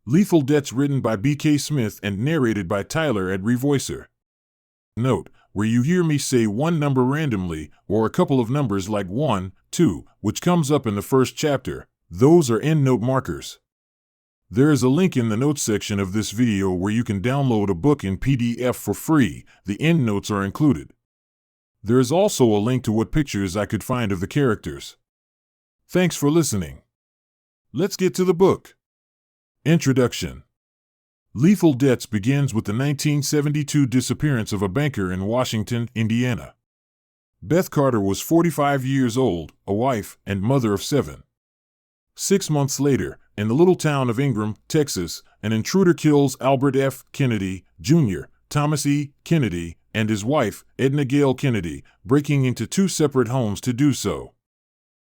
Lethal Debts written by B.K. Smith and narrated by Tyler at Revoicer. Note, where you hear me say one number randomly, or a couple of numbers like 1, 2, which comes up in the first chapter, those are endnote markers. There is a link in the notes section of this video where you can download a book in PDF for free. The endnotes are included. There is also a link to what pictures I could find of the characters. Thanks for listening. Let's get to the book. Introduction. Lethal Debts begins with the 1972 disappearance of a banker in Washington, Indiana. Beth Carter was 45 years old, a wife, and mother of 7. 6 months later, in the little town of Ingram, Texas, an intruder kills Albert F. Kennedy, Jr., Thomas E. Kennedy, and his wife, Edna Gayle Kennedy, breaking into 2 separate homes to do so.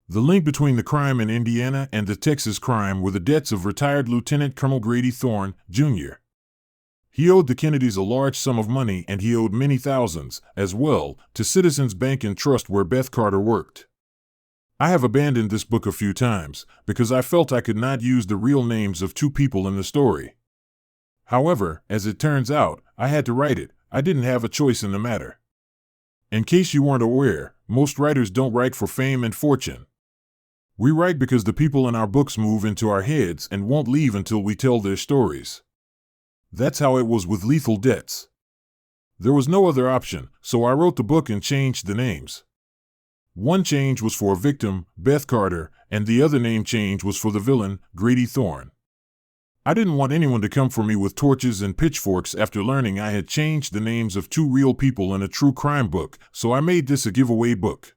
The link between the crime in Indiana and the Texas crime were the debts of retired Lieutenant Colonel Grady Thorn, Jr. He owed the Kennedys a large sum of money, and he owed many thousands, as well, to Citizens Bank and Trust where Beth Carter worked. I have abandoned this book a few times, because I felt I could not use the real names of 2 people in the story. However, as it turns out, I had to write it. I didn't have a choice in the matter. In case you weren't aware, most writers don't write for fame and fortune. We write because the people in our books move into our heads and won't leave until we tell their stories. That's how it was with Lethal Debts. There was no other option, so I wrote the book and changed the names. One change was for a victim, Beth Carter, and the other name change was for the villain, Grady Thorn. I didn't want anyone to come for me with torches and pitchforks after learning I had changed the names of 2 real people in a true crime book, so I made this a giveaway book.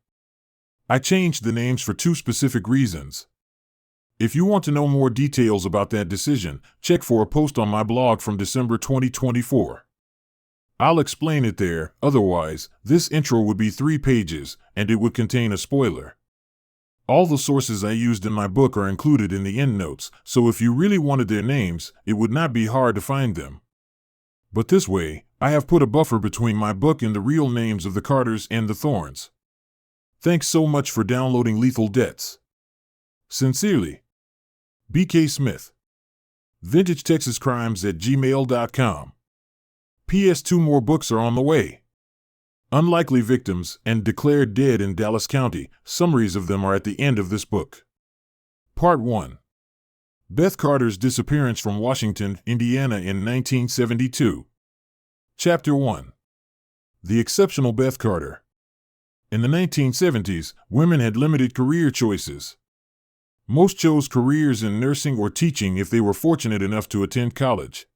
I changed the names for 2 specific reasons. If you want to know more details about that decision, check for a post on my blog from December 2024. I'll explain it there, otherwise, this intro would be 3 pages, and it would contain a spoiler. All the sources I used in my book are included in the endnotes, so if you really wanted their names, it would not be hard to find them. But this way, I have put a buffer between my book and the real names of the Carters and the Thorns. Thanks so much for downloading Lethal Debts. Sincerely, B.K. Smith. VintageTexasCrimes@gmail.com. P.S. 2 more books are on the way. Unlikely Victims and Declared Dead in Dallas County. Summaries of them are at the end of this book. Part 1. Beth Carter's disappearance from Washington, Indiana in 1972. Chapter 1. The exceptional Beth Carter. In the 1970s, women had limited career choices. Most chose careers in nursing or teaching if they were fortunate enough to attend college.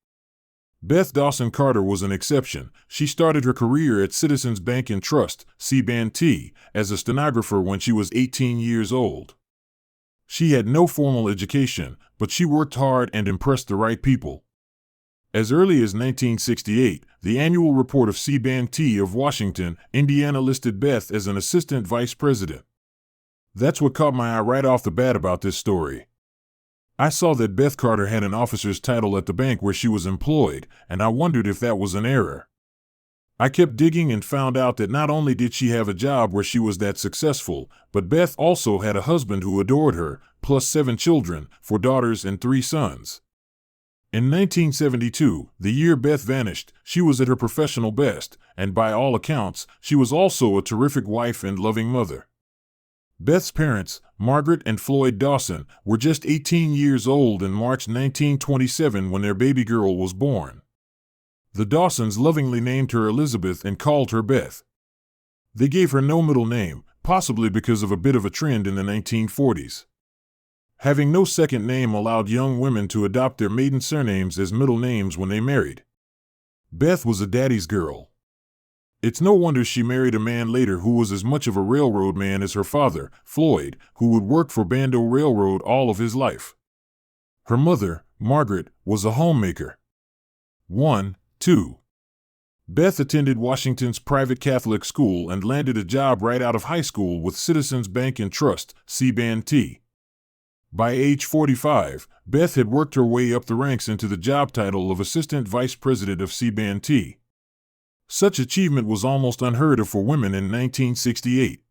Beth Dawson Carter was an exception. She started her career at Citizens Bank and Trust, CBT, as a stenographer when she was 18 years old. She had no formal education, but she worked hard and impressed the right people. As early as 1968, the annual report of CBT of Washington, Indiana listed Beth as an assistant vice president. That's what caught my eye right off the bat about this story. I saw that Beth Carter had an officer's title at the bank where she was employed, and I wondered if that was an error. I kept digging and found out that not only did she have a job where she was that successful, but Beth also had a husband who adored her, plus 7 children, 4 daughters and 3 sons. In 1972, the year Beth vanished, she was at her professional best, and by all accounts, she was also a terrific wife and loving mother. Beth's parents, Margaret and Floyd Dawson, were just 18 years old in March 1927 when their baby girl was born. The Dawsons lovingly named her Elizabeth and called her Beth. They gave her no middle name, possibly because of a bit of a trend in the 1940s. Having no second name allowed young women to adopt their maiden surnames as middle names when they married. Beth was a daddy's girl. It's no wonder she married a man later who was as much of a railroad man as her father, Floyd, who would work for Bando Railroad all of his life. Her mother, Margaret, was a homemaker. 2. Beth attended Washington's private Catholic school and landed a job right out of high school with Citizens Bank and Trust, CBT. By age 45, Beth had worked her way up the ranks into the job title of Assistant Vice President of CBT. Such achievement was almost unheard of for women in 1968.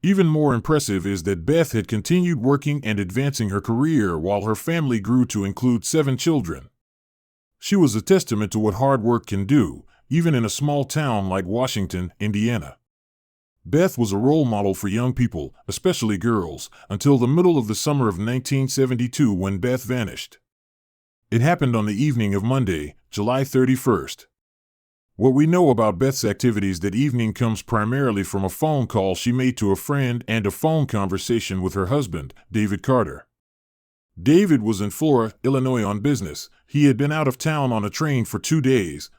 Even more impressive is that Beth had continued working and advancing her career while her family grew to include 7 children. She was a testament to what hard work can do, even in a small town like Washington, Indiana. Beth was a role model for young people, especially girls, until the middle of the summer of 1972 when Beth vanished. It happened on the evening of Monday, July 31st. What we know about Beth's activities that evening comes primarily from a phone call she made to a friend and a phone conversation with her husband, David Carter. David was in Flora, Illinois on business. He had been out of town on a train for 2 days,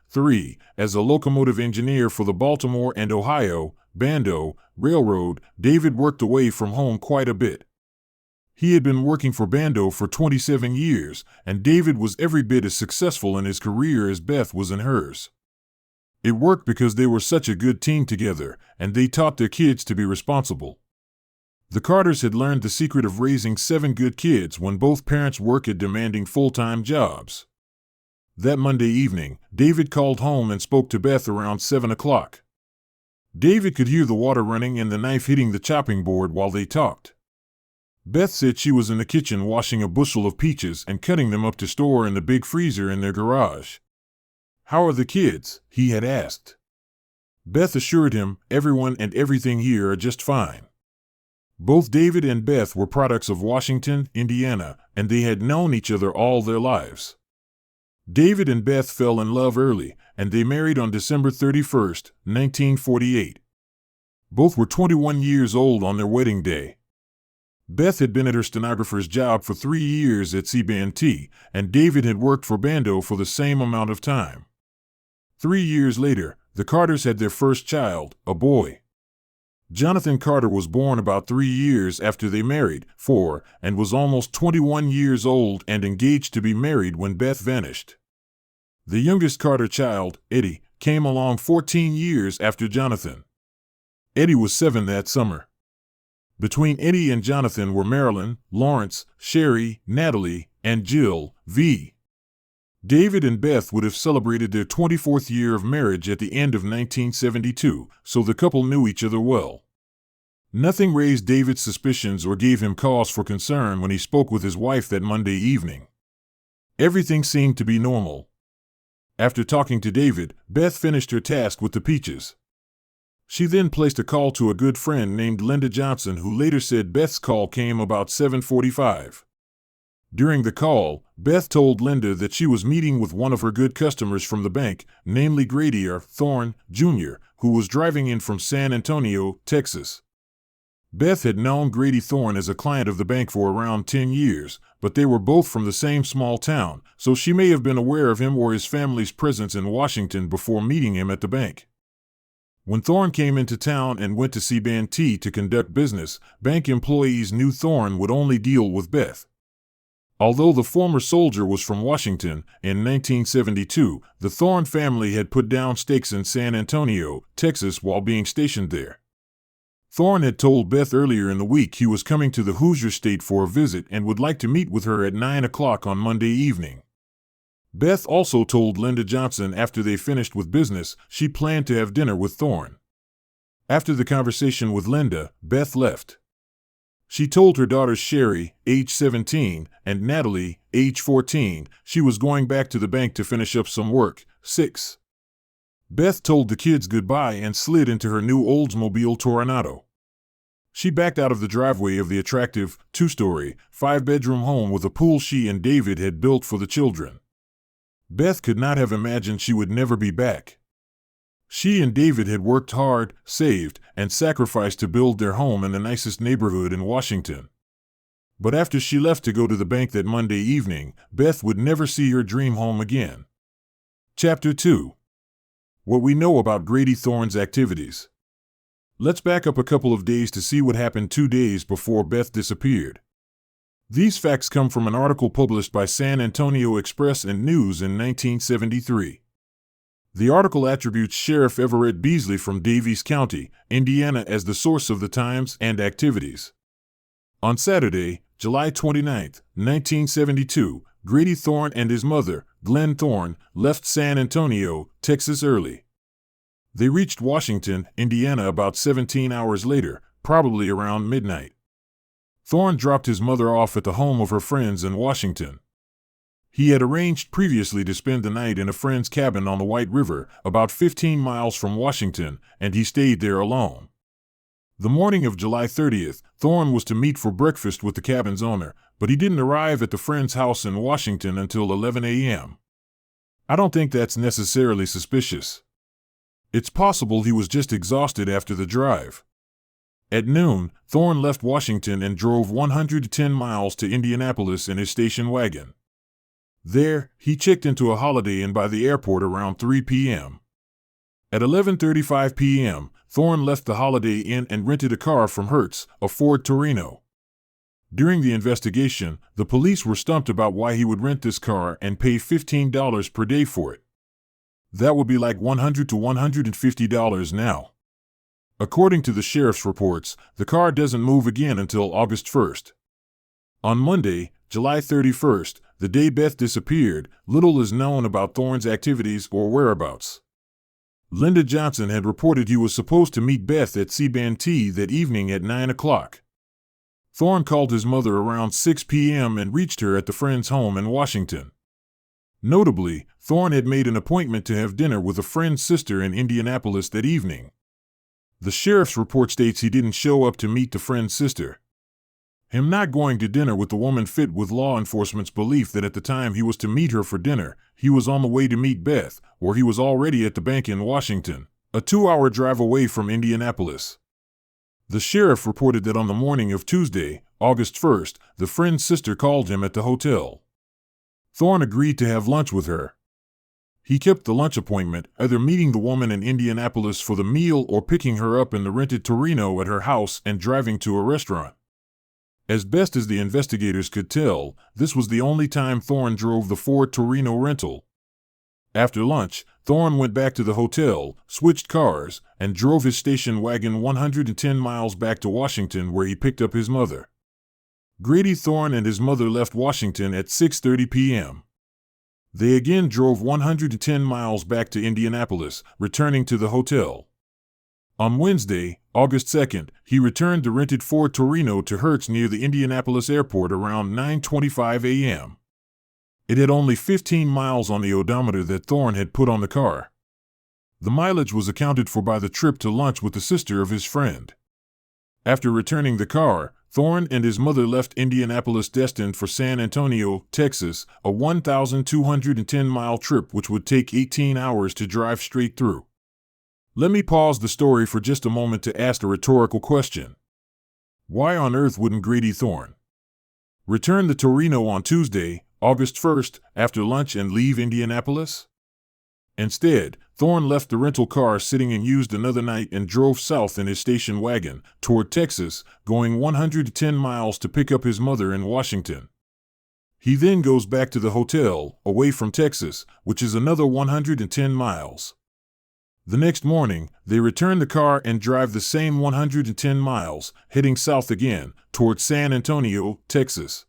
as a locomotive engineer for the Baltimore and Ohio, Bando, Railroad. David worked away from home quite a bit. He had been working for Bando for 27 years, and David was every bit as successful in his career as Beth was in hers. It worked because they were such a good team together, and they taught their kids to be responsible. The Carters had learned the secret of raising 7 good kids when both parents work at demanding full-time jobs. That Monday evening, David called home and spoke to Beth around 7 o'clock. David could hear the water running and the knife hitting the chopping board while they talked. Beth said she was in the kitchen washing a bushel of peaches and cutting them up to store in the big freezer in their garage. "How are the kids?" he had asked. Beth assured him, "Everyone and everything here are just fine." Both David and Beth were products of Washington, Indiana, and they had known each other all their lives. David and Beth fell in love early, and they married on December 31st, 1948. Both were 21 years old on their wedding day. Beth had been at her stenographer's job for 3 years at CBNT, and David had worked for Bando for the same amount of time. 3 years later, the Carters had their first child, a boy. Jonathan Carter was born about 3 years after they married, and was almost 21 years old and engaged to be married when Beth vanished. The youngest Carter child, Eddie, came along 14 years after Jonathan. Eddie was 7 that summer. Between Eddie and Jonathan were Marilyn, Lawrence, Sherry, Natalie, and Jill, V. David and Beth would have celebrated their 24th year of marriage at the end of 1972, so the couple knew each other well. Nothing raised David's suspicions or gave him cause for concern when he spoke with his wife that Monday evening. Everything seemed to be normal. After talking to David, Beth finished her task with the peaches. She then placed a call to a good friend named Linda Johnson, who later said Beth's call came about 7:45. During the call, Beth told Linda that she was meeting with one of her good customers from the bank, namely Grady Thorn, Jr., who was driving in from San Antonio, Texas. Beth had known Grady Thorn as a client of the bank for around 10 years, but they were both from the same small town, so she may have been aware of him or his family's presence in Washington before meeting him at the bank. When Thorn came into town and went to CBNT to conduct business, bank employees knew Thorn would only deal with Beth. Although the former soldier was from Washington, in 1972, the Thorn family had put down stakes in San Antonio, Texas while being stationed there. Thorn had told Beth earlier in the week he was coming to the Hoosier State for a visit and would like to meet with her at 9 o'clock on Monday evening. Beth also told Linda Johnson after they finished with business she planned to have dinner with Thorn. After the conversation with Linda, Beth left. She told her daughters Sherry, age 17, and Natalie, age 14, she was going back to the bank to finish up some work. 6. Beth told the kids goodbye and slid into her new Oldsmobile Toronado. She backed out of the driveway of the attractive, 2-story, 5-bedroom home with a pool she and David had built for the children. Beth could not have imagined she would never be back. She and David had worked hard, saved, and sacrificed to build their home in the nicest neighborhood in Washington. But after she left to go to the bank that Monday evening, Beth would never see her dream home again. Chapter 2. What we know about Grady Thorn's activities. Let's back up a couple of days to see what happened 2 days before Beth disappeared. These facts come from an article published by San Antonio Express and News in 1973. The article attributes Sheriff Everett Beasley from Daviess County, Indiana, as the source of the times and activities. On Saturday, July 29, 1972, Grady Thorn and his mother, Glenn Thorn, left San Antonio, Texas early. They reached Washington, Indiana about 17 hours later, probably around midnight. Thorn dropped his mother off at the home of her friends in Washington. He had arranged previously to spend the night in a friend's cabin on the White River, about 15 miles from Washington, and he stayed there alone. The morning of July 30th, Thorn was to meet for breakfast with the cabin's owner, but he didn't arrive at the friend's house in Washington until 11 a.m. I don't think that's necessarily suspicious. It's possible he was just exhausted after the drive. At noon, Thorn left Washington and drove 110 miles to Indianapolis in his station wagon. There, he checked into a Holiday Inn by the airport around 3 p.m. At 11:35 p.m., Thorn left the Holiday Inn and rented a car from Hertz, a Ford Torino. During the investigation, the police were stumped about why he would rent this car and pay $15 per day for it. That would be like $100 to $150 now. According to the sheriff's reports, the car doesn't move again until August 1st. On Monday, July 31st, the day Beth disappeared, little is known about Thorn's activities or whereabouts. Linda Johnson had reported he was supposed to meet Beth at C-Band T that evening at 9 o'clock. Thorn called his mother around 6 p.m. and reached her at the friend's home in Washington. Notably, Thorn had made an appointment to have dinner with a friend's sister in Indianapolis that evening. The sheriff's report states he didn't show up to meet the friend's sister. Him not going to dinner with the woman fit with law enforcement's belief that at the time he was to meet her for dinner, he was on the way to meet Beth, or he was already at the bank in Washington, a 2-hour drive away from Indianapolis. The sheriff reported that on the morning of Tuesday, August 1st, the friend's sister called him at the hotel. Thorn agreed to have lunch with her. He kept the lunch appointment, either meeting the woman in Indianapolis for the meal or picking her up in the rented Torino at her house and driving to a restaurant. As best as the investigators could tell, this was the only time Thorn drove the Ford Torino rental. After lunch, Thorn went back to the hotel, switched cars, and drove his station wagon 110 miles back to Washington where he picked up his mother. Grady Thorn and his mother left Washington at 6:30 p.m. They again drove 110 miles back to Indianapolis, returning to the hotel. On Wednesday, August 2nd, he returned the rented Ford Torino to Hertz near the Indianapolis airport around 9:25 a.m. It had only 15 miles on the odometer that Thorn had put on the car. The mileage was accounted for by the trip to lunch with the sister of his friend. After returning the car, Thorn and his mother left Indianapolis destined for San Antonio, Texas, a 1,210-mile trip which would take 18 hours to drive straight through. Let me pause the story for just a moment to ask a rhetorical question. Why on earth wouldn't Grady Thorn return the Torino on Tuesday, August 1st, after lunch and leave Indianapolis? Instead, Thorn left the rental car sitting unused another night and drove south in his station wagon toward Texas, going 110 miles to pick up his mother in Washington. He then goes back to the hotel, away from Texas, which is another 110 miles. The next morning, they return the car and drive the same 110 miles, heading south again, toward San Antonio, Texas.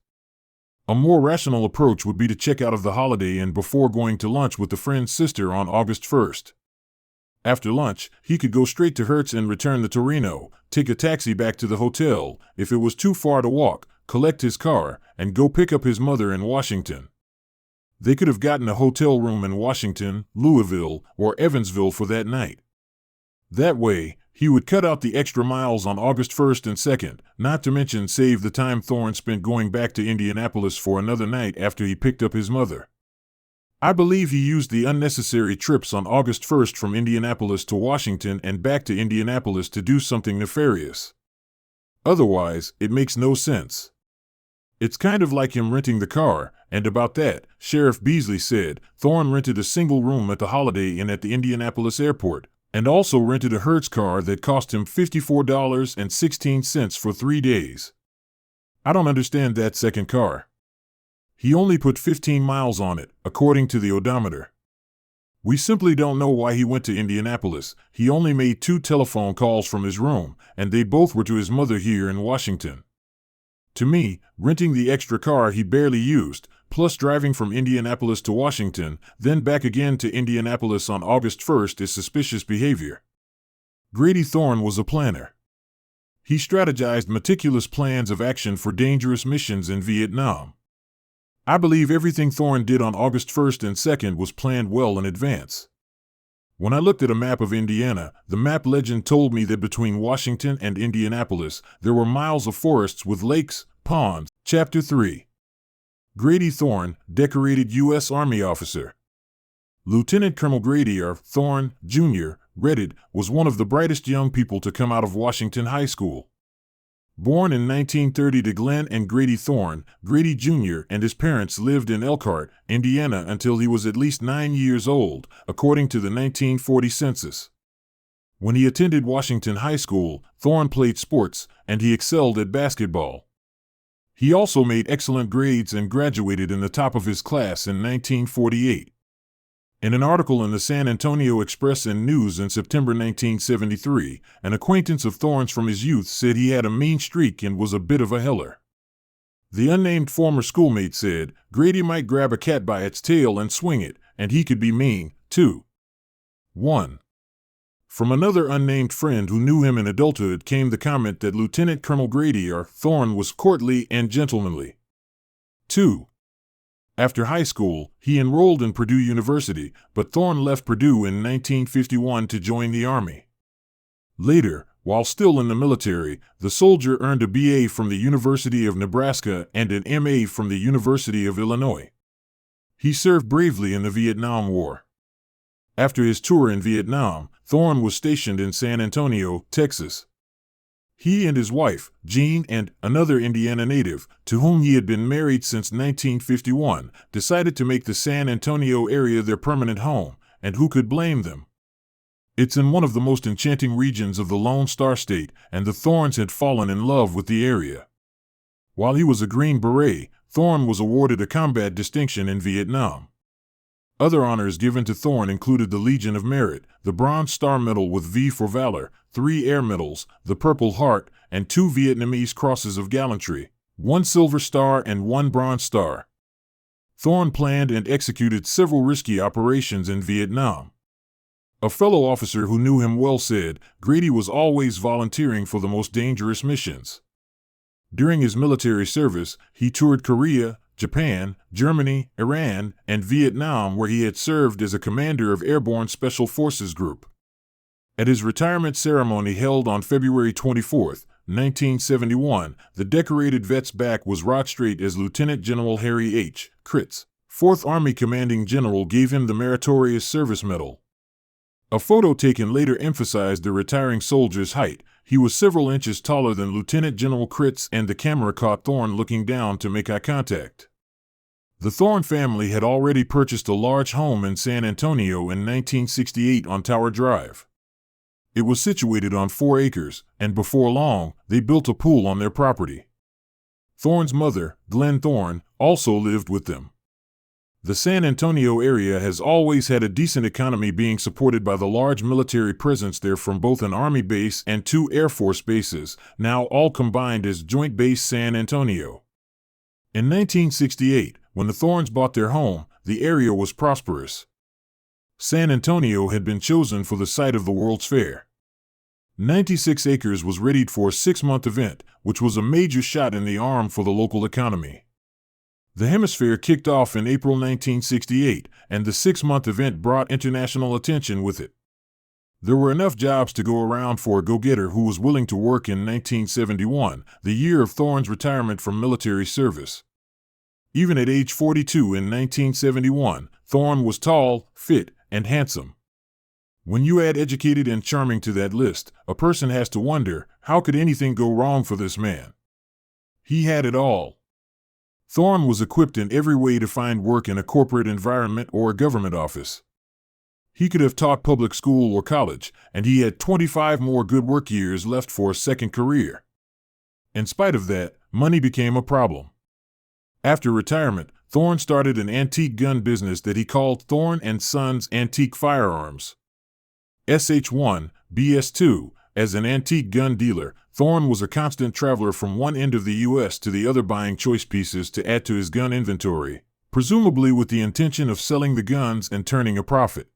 A more rational approach would be to check out of the Holiday Inn before going to lunch with the friend's sister on August 1st. After lunch, he could go straight to Hertz and return the Torino, take a taxi back to the hotel, if it was too far to walk, collect his car, and go pick up his mother in Washington. They could have gotten a hotel room in Washington, Louisville, or Evansville for that night. That way, he would cut out the extra miles on August 1st and 2nd, not to mention save the time Thorn spent going back to Indianapolis for another night after he picked up his mother. I believe he used the unnecessary trips on August 1st from Indianapolis to Washington and back to Indianapolis to do something nefarious. Otherwise, it makes no sense. It's kind of like him renting the car, and about that, Sheriff Beasley said, Thorn rented a single room at the Holiday Inn at the Indianapolis airport, and also rented a Hertz car that cost him $54.16 for 3 days. I don't understand that second car. He only put 15 miles on it, according to the odometer. We simply don't know why he went to Indianapolis. He only made 2 telephone calls from his room, and they both were to his mother here in Washington. To me, renting the extra car he barely used, plus driving from Indianapolis to Washington, then back again to Indianapolis on August 1st is suspicious behavior. Grady Thorn was a planner. He strategized meticulous plans of action for dangerous missions in Vietnam. I believe everything Thorn did on August 1st and 2nd was planned well in advance. When I looked at a map of Indiana, the map legend told me that between Washington and Indianapolis, there were miles of forests with lakes, ponds. Chapter 3. Grady Thorn, decorated U.S. Army officer. Lieutenant Colonel Grady Thorn, Jr., Reddit, was one of the brightest young people to come out of Washington High School. Born in 1930 to Glenn and Grady Thorn, Grady Jr. and his parents lived in Elkhart, Indiana until he was at least 9 years old, according to the 1940 census. When he attended Washington High School, Thorn played sports, and he excelled at basketball. He also made excellent grades and graduated in the top of his class in 1948. In an article in the San Antonio Express and News in September 1973, an acquaintance of Thorn's from his youth said he had a mean streak and was a bit of a heller. The unnamed former schoolmate said, Grady might grab a cat by its tail and swing it, and he could be mean, too. 1. From another unnamed friend who knew him in adulthood came the comment that Lieutenant Colonel Grady Thorn was courtly and gentlemanly. 2. After high school, he enrolled in Purdue University, but Thorn left Purdue in 1951 to join the Army. Later, while still in the military, the soldier earned a BA from the University of Nebraska and an MA from the University of Illinois. He served bravely in the Vietnam War. After his tour in Vietnam, Thorn was stationed in San Antonio, Texas. He and his wife, Jean, and another Indiana native, to whom he had been married since 1951, decided to make the San Antonio area their permanent home, and who could blame them? It's in one of the most enchanting regions of the Lone Star State, and the Thorns had fallen in love with the area. While he was a Green Beret, Thorn was awarded a combat distinction in Vietnam. Other honors given to Thorn included the Legion of Merit, the Bronze Star Medal with V for Valor, 3 Air Medals, the Purple Heart, and 2 Vietnamese Crosses of Gallantry, 1 Silver Star and 1 Bronze Star. Thorn planned and executed several risky operations in Vietnam. A fellow officer who knew him well said, Grady was always volunteering for the most dangerous missions. During his military service, he toured Korea, Japan, Germany, Iran, and Vietnam, where he had served as a commander of Airborne Special Forces Group. At his retirement ceremony held on February 24, 1971, the decorated vet's back was rock straight as Lieutenant General Harry H. Kritz, 4th Army Commanding General, gave him the Meritorious Service Medal. A photo taken later emphasized the retiring soldier's height. He was several inches taller than Lieutenant General Kritz, and the camera caught Thorn looking down to make eye contact. The Thorn family had already purchased a large home in San Antonio in 1968 on Tower Drive. It was situated on 4 acres, and before long, they built a pool on their property. Thorn's mother, Glenn Thorn, also lived with them. The San Antonio area has always had a decent economy, being supported by the large military presence there from both an Army base and 2 Air Force bases, now all combined as Joint Base San Antonio. In 1968, when the Thorns bought their home, the area was prosperous. San Antonio had been chosen for the site of the World's Fair. 96 acres was readied for a 6-month event, which was a major shot in the arm for the local economy. The hemisphere kicked off in April 1968, and the 6-month event brought international attention with it. There were enough jobs to go around for a go-getter who was willing to work in 1971, the year of Thorn's retirement from military service. Even at age 42 in 1971, Thorn was tall, fit, and handsome. When you add educated and charming to that list, a person has to wonder, how could anything go wrong for this man? He had it all. Thorn was equipped in every way to find work in a corporate environment or a government office. He could have taught public school or college, and he had 25 more good work years left for a second career. In spite of that, money became a problem. After retirement, Thorn started an antique gun business that he called Thorn & Sons Antique Firearms. SH1, BS2, as an antique gun dealer, Thorn was a constant traveler from one end of the U.S. to the other, buying choice pieces to add to his gun inventory, presumably with the intention of selling the guns and turning a profit.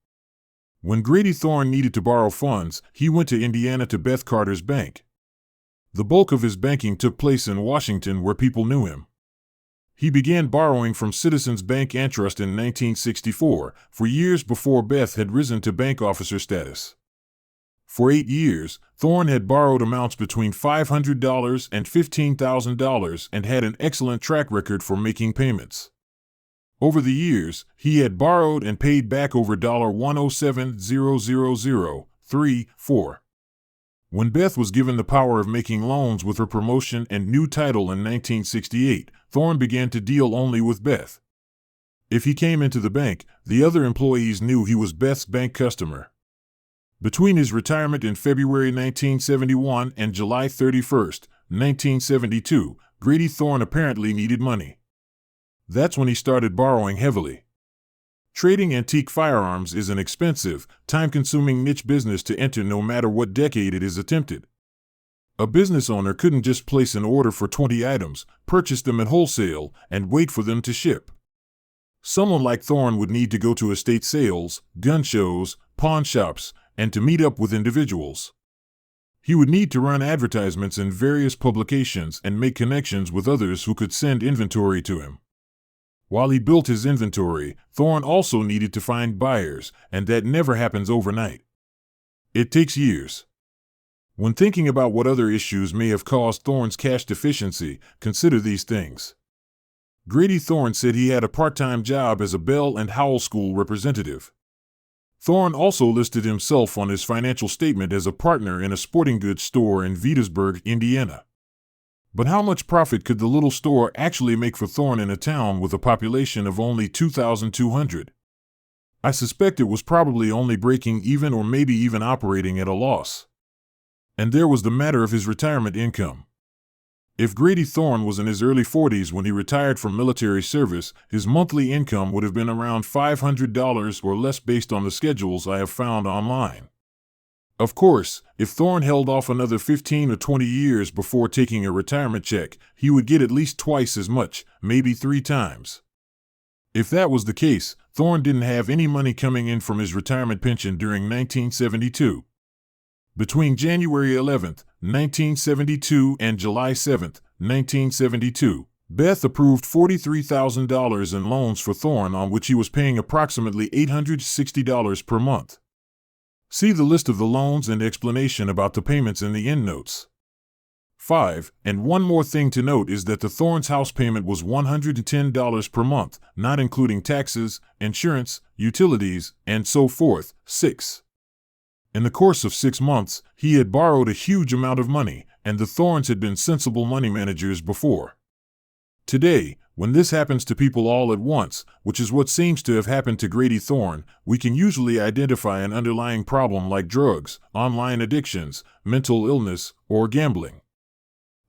When Grady Thorn needed to borrow funds, he went to Indiana to Beth Carter's bank. The bulk of his banking took place in Washington, where people knew him. He began borrowing from Citizens Bank and Trust in 1964, for years before Beth had risen to bank officer status. For 8 years, Thorn had borrowed amounts between $500 and $15,000 and had an excellent track record for making payments. Over the years, he had borrowed and paid back over $107,000,034. When Beth was given the power of making loans with her promotion and new title in 1968, Thorn began to deal only with Beth. If he came into the bank, the other employees knew he was Beth's bank customer. Between his retirement in February 1971 and July 31, 1972, Grady Thorn apparently needed money. That's when he started borrowing heavily. Trading antique firearms is an expensive, time-consuming niche business to enter no matter what decade it is attempted. A business owner couldn't just place an order for 20 items, purchase them at wholesale, and wait for them to ship. Someone like Thorn would need to go to estate sales, gun shows, pawn shops, and to meet up with individuals. He would need to run advertisements in various publications and make connections with others who could send inventory to him. While he built his inventory, Thorn also needed to find buyers, and that never happens overnight. It takes years. When thinking about what other issues may have caused Thorn's cash deficiency, consider these things. Grady Thorn said he had a part-time job as a Bell and Howell School representative. Thorn also listed himself on his financial statement as a partner in a sporting goods store in Veedersburg, Indiana. But how much profit could the little store actually make for Thorn in a town with a population of only 2,200? I suspect it was probably only breaking even or maybe even operating at a loss. And there was the matter of his retirement income. If Grady Thorn was in his early 40s when he retired from military service, his monthly income would have been around $500 or less based on the schedules I have found online. Of course, if Thorn held off another 15 or 20 years before taking a retirement check, he would get at least twice as much, maybe 3 times. If that was the case, Thorn didn't have any money coming in from his retirement pension during 1972. Between January 11, 1972 and July 7, 1972, Beth approved $43,000 in loans for Thorn on which he was paying approximately $860 per month. See the list of the loans and explanation about the payments in the endnotes. 5. And one more thing to note is that the Thorn's house payment was $110 per month, not including taxes, insurance, utilities, and so forth. 6. In the course of 6 months, he had borrowed a huge amount of money, and the Thorns had been sensible money managers before. Today, when this happens to people all at once, which is what seems to have happened to Grady Thorn, we can usually identify an underlying problem like drugs, online addictions, mental illness, or gambling.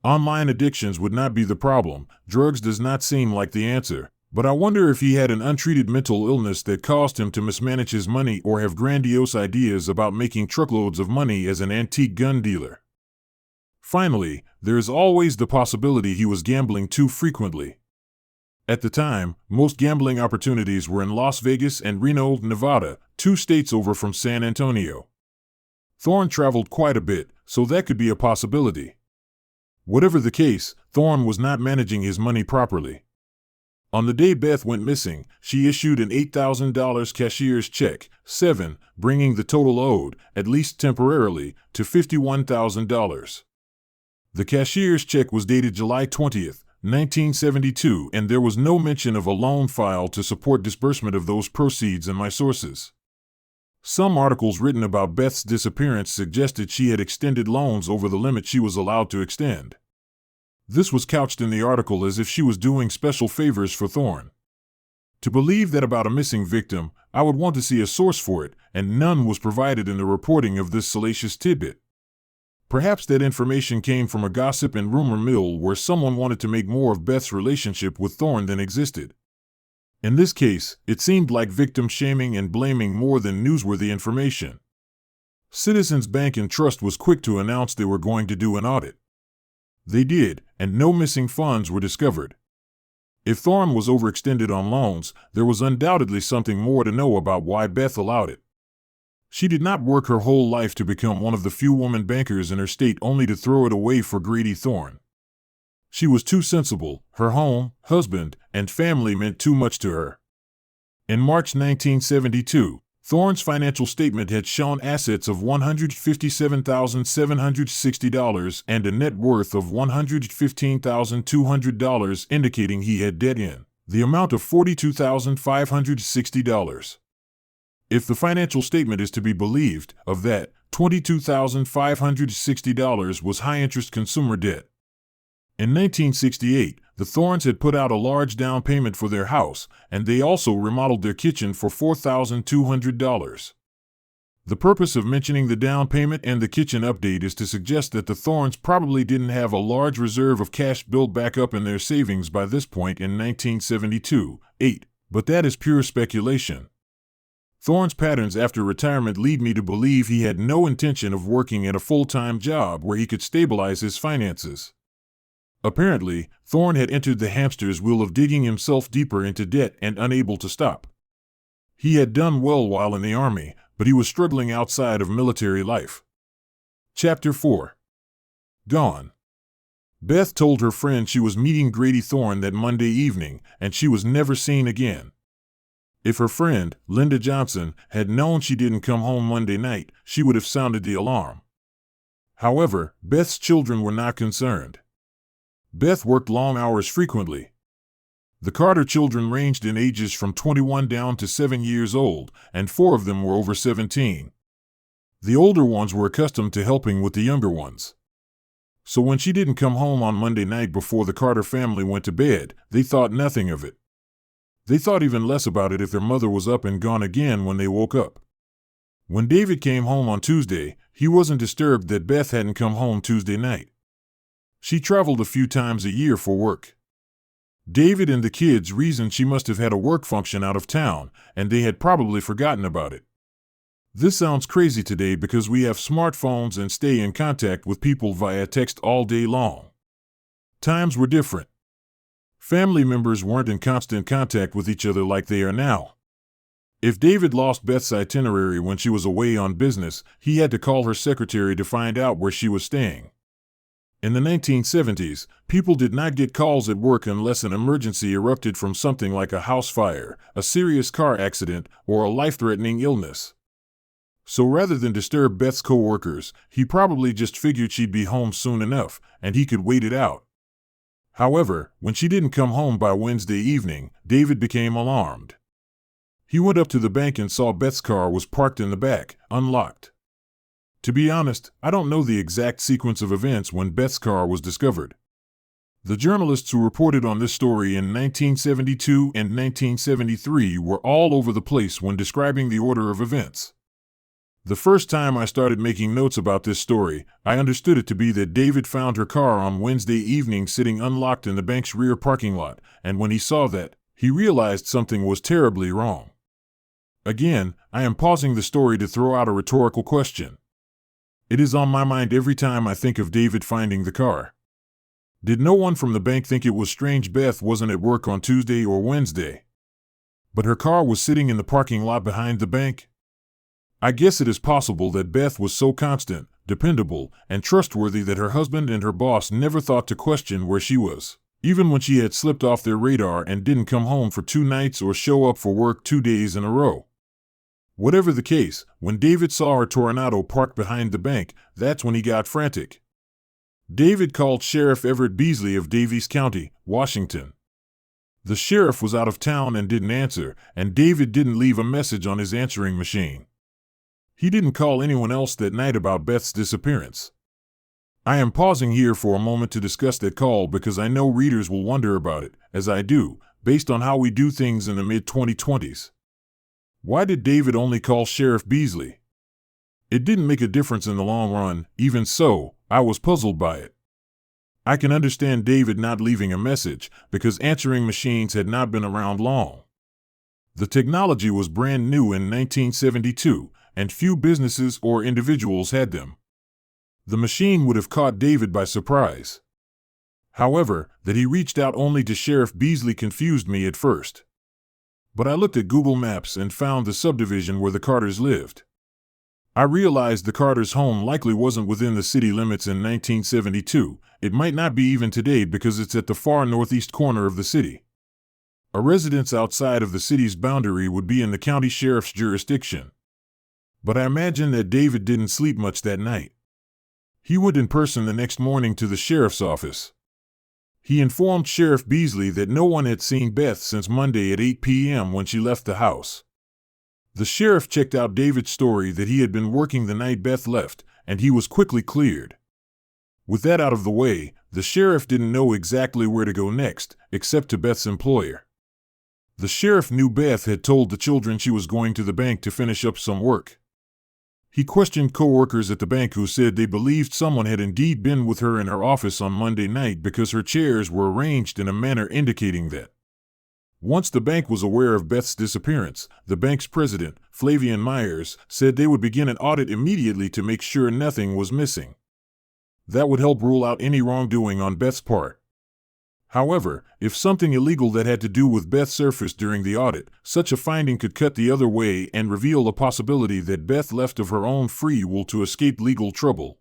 Online addictions would not be the problem. Drugs does not seem like the answer. But I wonder if he had an untreated mental illness that caused him to mismanage his money or have grandiose ideas about making truckloads of money as an antique gun dealer. Finally, there is always the possibility he was gambling too frequently. At the time, most gambling opportunities were in Las Vegas and Reno, Nevada, 2 states over from San Antonio. Thorn traveled quite a bit, so that could be a possibility. Whatever the case, Thorn was not managing his money properly. On the day Beth went missing, she issued an $8,000 cashier's check, 7, bringing the total owed, at least temporarily, to $51,000. The cashier's check was dated July 20, 1972, and there was no mention of a loan file to support disbursement of those proceeds in my sources. Some articles written about Beth's disappearance suggested she had extended loans over the limit she was allowed to extend. This was couched in the article as if she was doing special favors for Thorn. To believe that about a missing victim, I would want to see a source for it, and none was provided in the reporting of this salacious tidbit. Perhaps that information came from a gossip and rumor mill where someone wanted to make more of Beth's relationship with Thorn than existed. In this case, it seemed like victim shaming and blaming more than newsworthy information. Citizens Bank and Trust was quick to announce they were going to do an audit. They did, and no missing funds were discovered. If Thorn was overextended on loans, there was undoubtedly something more to know about why Beth allowed it. She did not work her whole life to become one of the few women bankers in her state only to throw it away for Grady Thorn. She was too sensible. Her home, husband, and family meant too much to her. In March 1972, Thorn's financial statement had shown assets of $157,760 and a net worth of $115,200, indicating he had debt in the amount of $42,560. If the financial statement is to be believed, of that, $22,560 was high-interest consumer debt. In 1968, the Thorns had put out a large down payment for their house, and they also remodeled their kitchen for $4,200. The purpose of mentioning the down payment and the kitchen update is to suggest that the Thorns probably didn't have a large reserve of cash built back up in their savings by this point in 1972-8, but that is pure speculation. Thorn's patterns after retirement lead me to believe he had no intention of working at a full-time job where he could stabilize his finances. Apparently, Thorn had entered the hamster's wheel of digging himself deeper into debt and unable to stop. He had done well while in the Army, but he was struggling outside of military life. Chapter 4. Gone. Beth told her friend she was meeting Grady Thorn that Monday evening, and she was never seen again. If her friend, Linda Johnson, had known she didn't come home Monday night, she would have sounded the alarm. However, Beth's children were not concerned. Beth worked long hours frequently. The Carter children ranged in ages from 21 down to 7 years old, and 4 of them were over 17. The older ones were accustomed to helping with the younger ones. So when she didn't come home on Monday night before the Carter family went to bed, they thought nothing of it. They thought even less about it if their mother was up and gone again when they woke up. When David came home on Tuesday, he wasn't disturbed that Beth hadn't come home Tuesday night. She traveled a few times a year for work. David and the kids reasoned she must have had a work function out of town, and they had probably forgotten about it. This sounds crazy today because we have smartphones and stay in contact with people via text all day long. Times were different. Family members weren't in constant contact with each other like they are now. If David lost Beth's itinerary when she was away on business, he had to call her secretary to find out where she was staying. In the 1970s, people did not get calls at work unless an emergency erupted from something like a house fire, a serious car accident, or a life-threatening illness. So rather than disturb Beth's co-workers, he probably just figured she'd be home soon enough, and he could wait it out. However, when she didn't come home by Wednesday evening, David became alarmed. He went up to the bank and saw Beth's car was parked in the back, unlocked. To be honest, I don't know the exact sequence of events when Beth's car was discovered. The journalists who reported on this story in 1972 and 1973 were all over the place when describing the order of events. The first time I started making notes about this story, I understood it to be that David found her car on Wednesday evening sitting unlocked in the bank's rear parking lot, and when he saw that, he realized something was terribly wrong. Again, I am pausing the story to throw out a rhetorical question. It is on my mind every time I think of David finding the car. Did no one from the bank think it was strange Beth wasn't at work on Tuesday or Wednesday? But her car was sitting in the parking lot behind the bank? I guess it is possible that Beth was so constant, dependable, and trustworthy that her husband and her boss never thought to question where she was, even when she had slipped off their radar and didn't come home for 2 nights or show up for work 2 days in a row. Whatever the case, when David saw her Toronado parked behind the bank, that's when he got frantic. David called Sheriff Everett Beasley of Daviess County, Washington. The sheriff was out of town and didn't answer, and David didn't leave a message on his answering machine. He didn't call anyone else that night about Beth's disappearance. I am pausing here for a moment to discuss that call because I know readers will wonder about it, as I do, based on how we do things in the mid-2020s. Why did David only call Sheriff Beasley? It didn't make a difference in the long run. Even so, I was puzzled by it. I can understand David not leaving a message because answering machines had not been around long. The technology was brand new in 1972, and few businesses or individuals had them. The machine would have caught David by surprise. However, that he reached out only to Sheriff Beasley confused me at first. But I looked at Google Maps and found the subdivision where the Carters lived. I realized the Carter's home likely wasn't within the city limits in 1972. It might not be even today because it's at the far northeast corner of the city. A residence outside of the city's boundary would be in the county sheriff's jurisdiction. But I imagine that David didn't sleep much that night. He went in person the next morning to the sheriff's office. He informed Sheriff Beasley that no one had seen Beth since Monday at 8 p.m. when she left the house. The sheriff checked out David's story that he had been working the night Beth left, and he was quickly cleared. With that out of the way, the sheriff didn't know exactly where to go next, except to Beth's employer. The sheriff knew Beth had told the children she was going to the bank to finish up some work. He questioned co-workers at the bank who said they believed someone had indeed been with her in her office on Monday night because her chairs were arranged in a manner indicating that. Once the bank was aware of Beth's disappearance, the bank's president, Flavian Myers, said they would begin an audit immediately to make sure nothing was missing. That would help rule out any wrongdoing on Beth's part. However, if something illegal that had to do with Beth surfaced during the audit, such a finding could cut the other way and reveal a possibility that Beth left of her own free will to escape legal trouble.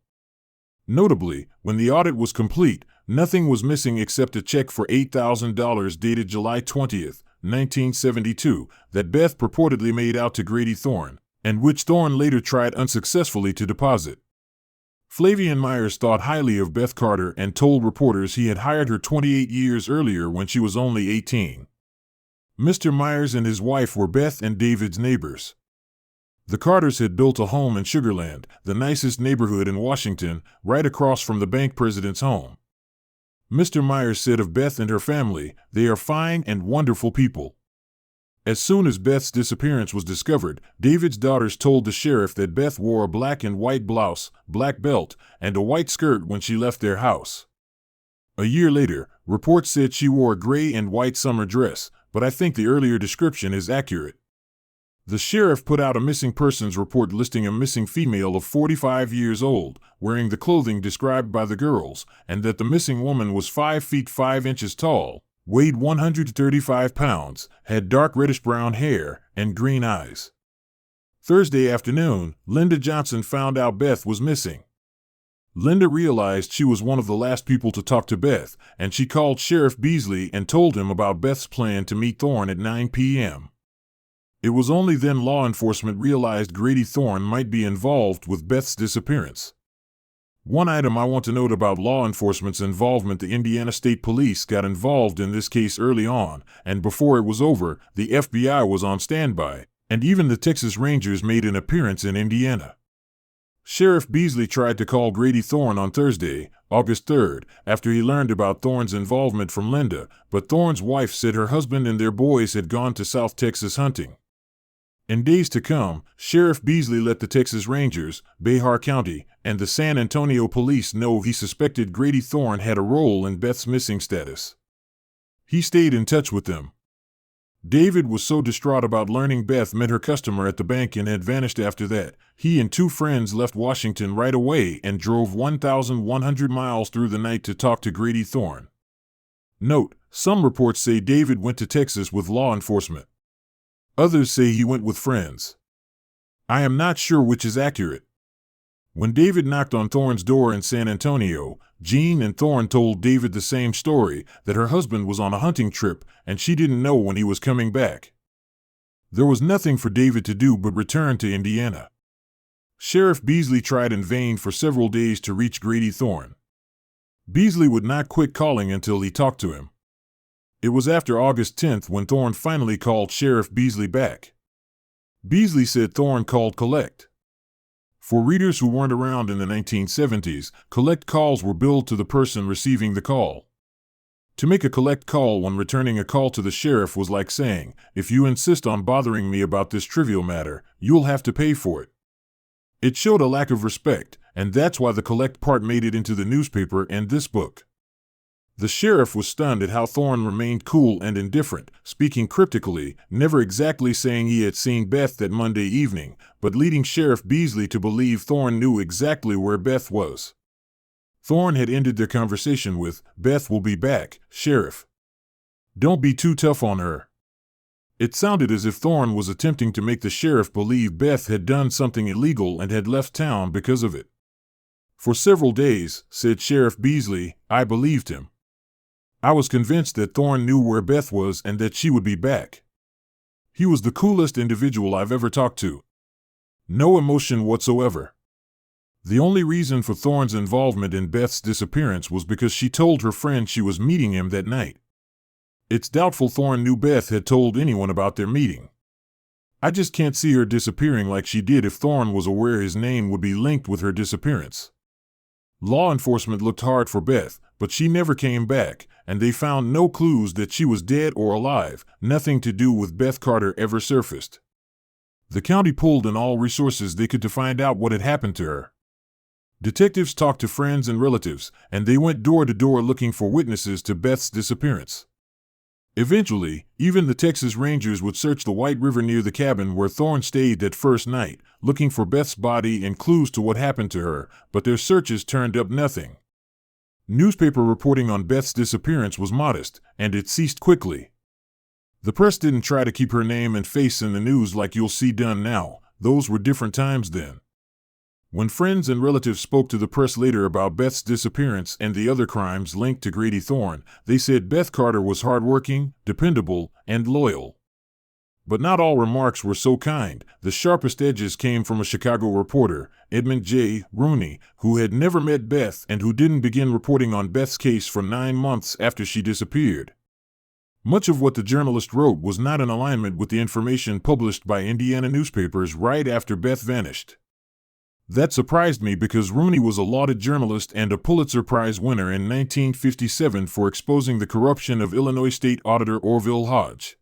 Notably, when the audit was complete, nothing was missing except a check for $8,000 dated July 20, 1972, that Beth purportedly made out to Grady Thorn, and which Thorn later tried unsuccessfully to deposit. Flavian Myers thought highly of Beth Carter and told reporters he had hired her 28 years earlier when she was only 18. Mr. Myers and his wife were Beth and David's neighbors. The Carters had built a home in Sugar Land, the nicest neighborhood in Washington, right across from the bank president's home. Mr. Myers said of Beth and her family, "They are fine and wonderful people." As soon as Beth's disappearance was discovered, David's daughters told the sheriff that Beth wore a black and white blouse, black belt, and a white skirt when she left their house. A year later, reports said she wore a gray and white summer dress, but I think the earlier description is accurate. The sheriff put out a missing persons report listing a missing female of 45 years old, wearing the clothing described by the girls, and that the missing woman was 5 feet 5 inches tall, weighed 135 pounds, had dark reddish-brown hair, and green eyes. Thursday afternoon, Linda Johnson found out Beth was missing. Linda realized she was one of the last people to talk to Beth, and she called Sheriff Beasley and told him about Beth's plan to meet Thorn at 9 p.m. It was only then law enforcement realized Grady Thorn might be involved with Beth's disappearance. One item I want to note about law enforcement's involvement: the Indiana State Police got involved in this case early on, and before it was over, the FBI was on standby, and even the Texas Rangers made an appearance in Indiana. Sheriff Beasley tried to call Grady Thorn on Thursday, August 3rd, after he learned about Thorn's involvement from Linda, but Thorn's wife said her husband and their boys had gone to South Texas hunting. In days to come, Sheriff Beasley let the Texas Rangers, Behar County, and the San Antonio Police know he suspected Grady Thorn had a role in Beth's missing status. He stayed in touch with them. David was so distraught about learning Beth met her customer at the bank and had vanished after that, he and 2 friends left Washington right away and drove 1,100 miles through the night to talk to Grady Thorn. Note, some reports say David went to Texas with law enforcement. Others say he went with friends. I am not sure which is accurate. When David knocked on Thorn's door in San Antonio, Jean and Thorn told David the same story, that her husband was on a hunting trip and she didn't know when he was coming back. There was nothing for David to do but return to Indiana. Sheriff Beasley tried in vain for several days to reach Grady Thorn. Beasley would not quit calling until he talked to him. It was after August 10th when Thorn finally called Sheriff Beasley back. Beasley said Thorn called collect. For readers who weren't around in the 1970s, collect calls were billed to the person receiving the call. To make a collect call when returning a call to the sheriff was like saying, "If you insist on bothering me about this trivial matter, you'll have to pay for it." It showed a lack of respect, and that's why the collect part made it into the newspaper and this book. The sheriff was stunned at how Thorn remained cool and indifferent, speaking cryptically, never exactly saying he had seen Beth that Monday evening, but leading Sheriff Beasley to believe Thorn knew exactly where Beth was. Thorn had ended their conversation with, "Beth will be back, Sheriff. Don't be too tough on her." It sounded as if Thorn was attempting to make the sheriff believe Beth had done something illegal and had left town because of it. For several days, said Sheriff Beasley, I believed him. I was convinced that Thorn knew where Beth was and that she would be back. He was the coolest individual I've ever talked to. No emotion whatsoever. The only reason for Thorn's involvement in Beth's disappearance was because she told her friend she was meeting him that night. It's doubtful Thorn knew Beth had told anyone about their meeting. I just can't see her disappearing like she did if Thorn was aware his name would be linked with her disappearance. Law enforcement looked hard for Beth, but she never came back, and they found no clues that she was dead or alive. Nothing to do with Beth Carter ever surfaced. The county pulled in all resources they could to find out what had happened to her. Detectives talked to friends and relatives, and they went door to door looking for witnesses to Beth's disappearance. Eventually, even the Texas Rangers would search the White River near the cabin where Thorn stayed that first night, looking for Beth's body and clues to what happened to her, but their searches turned up nothing. Newspaper reporting on Beth's disappearance was modest, and it ceased quickly. The press didn't try to keep her name and face in the news like you'll see done now. Those were different times then. When friends and relatives spoke to the press later about Beth's disappearance and the other crimes linked to Grady Thorn, they said Beth Carter was hardworking, dependable, and loyal. But not all remarks were so kind. The sharpest edges came from a Chicago reporter, Edmund J. Rooney, who had never met Beth and who didn't begin reporting on Beth's case for 9 months after she disappeared. Much of what the journalist wrote was not in alignment with the information published by Indiana newspapers right after Beth vanished. That surprised me because Rooney was a lauded journalist and a Pulitzer Prize winner in 1957 for exposing the corruption of Illinois State Auditor Orville Hodge.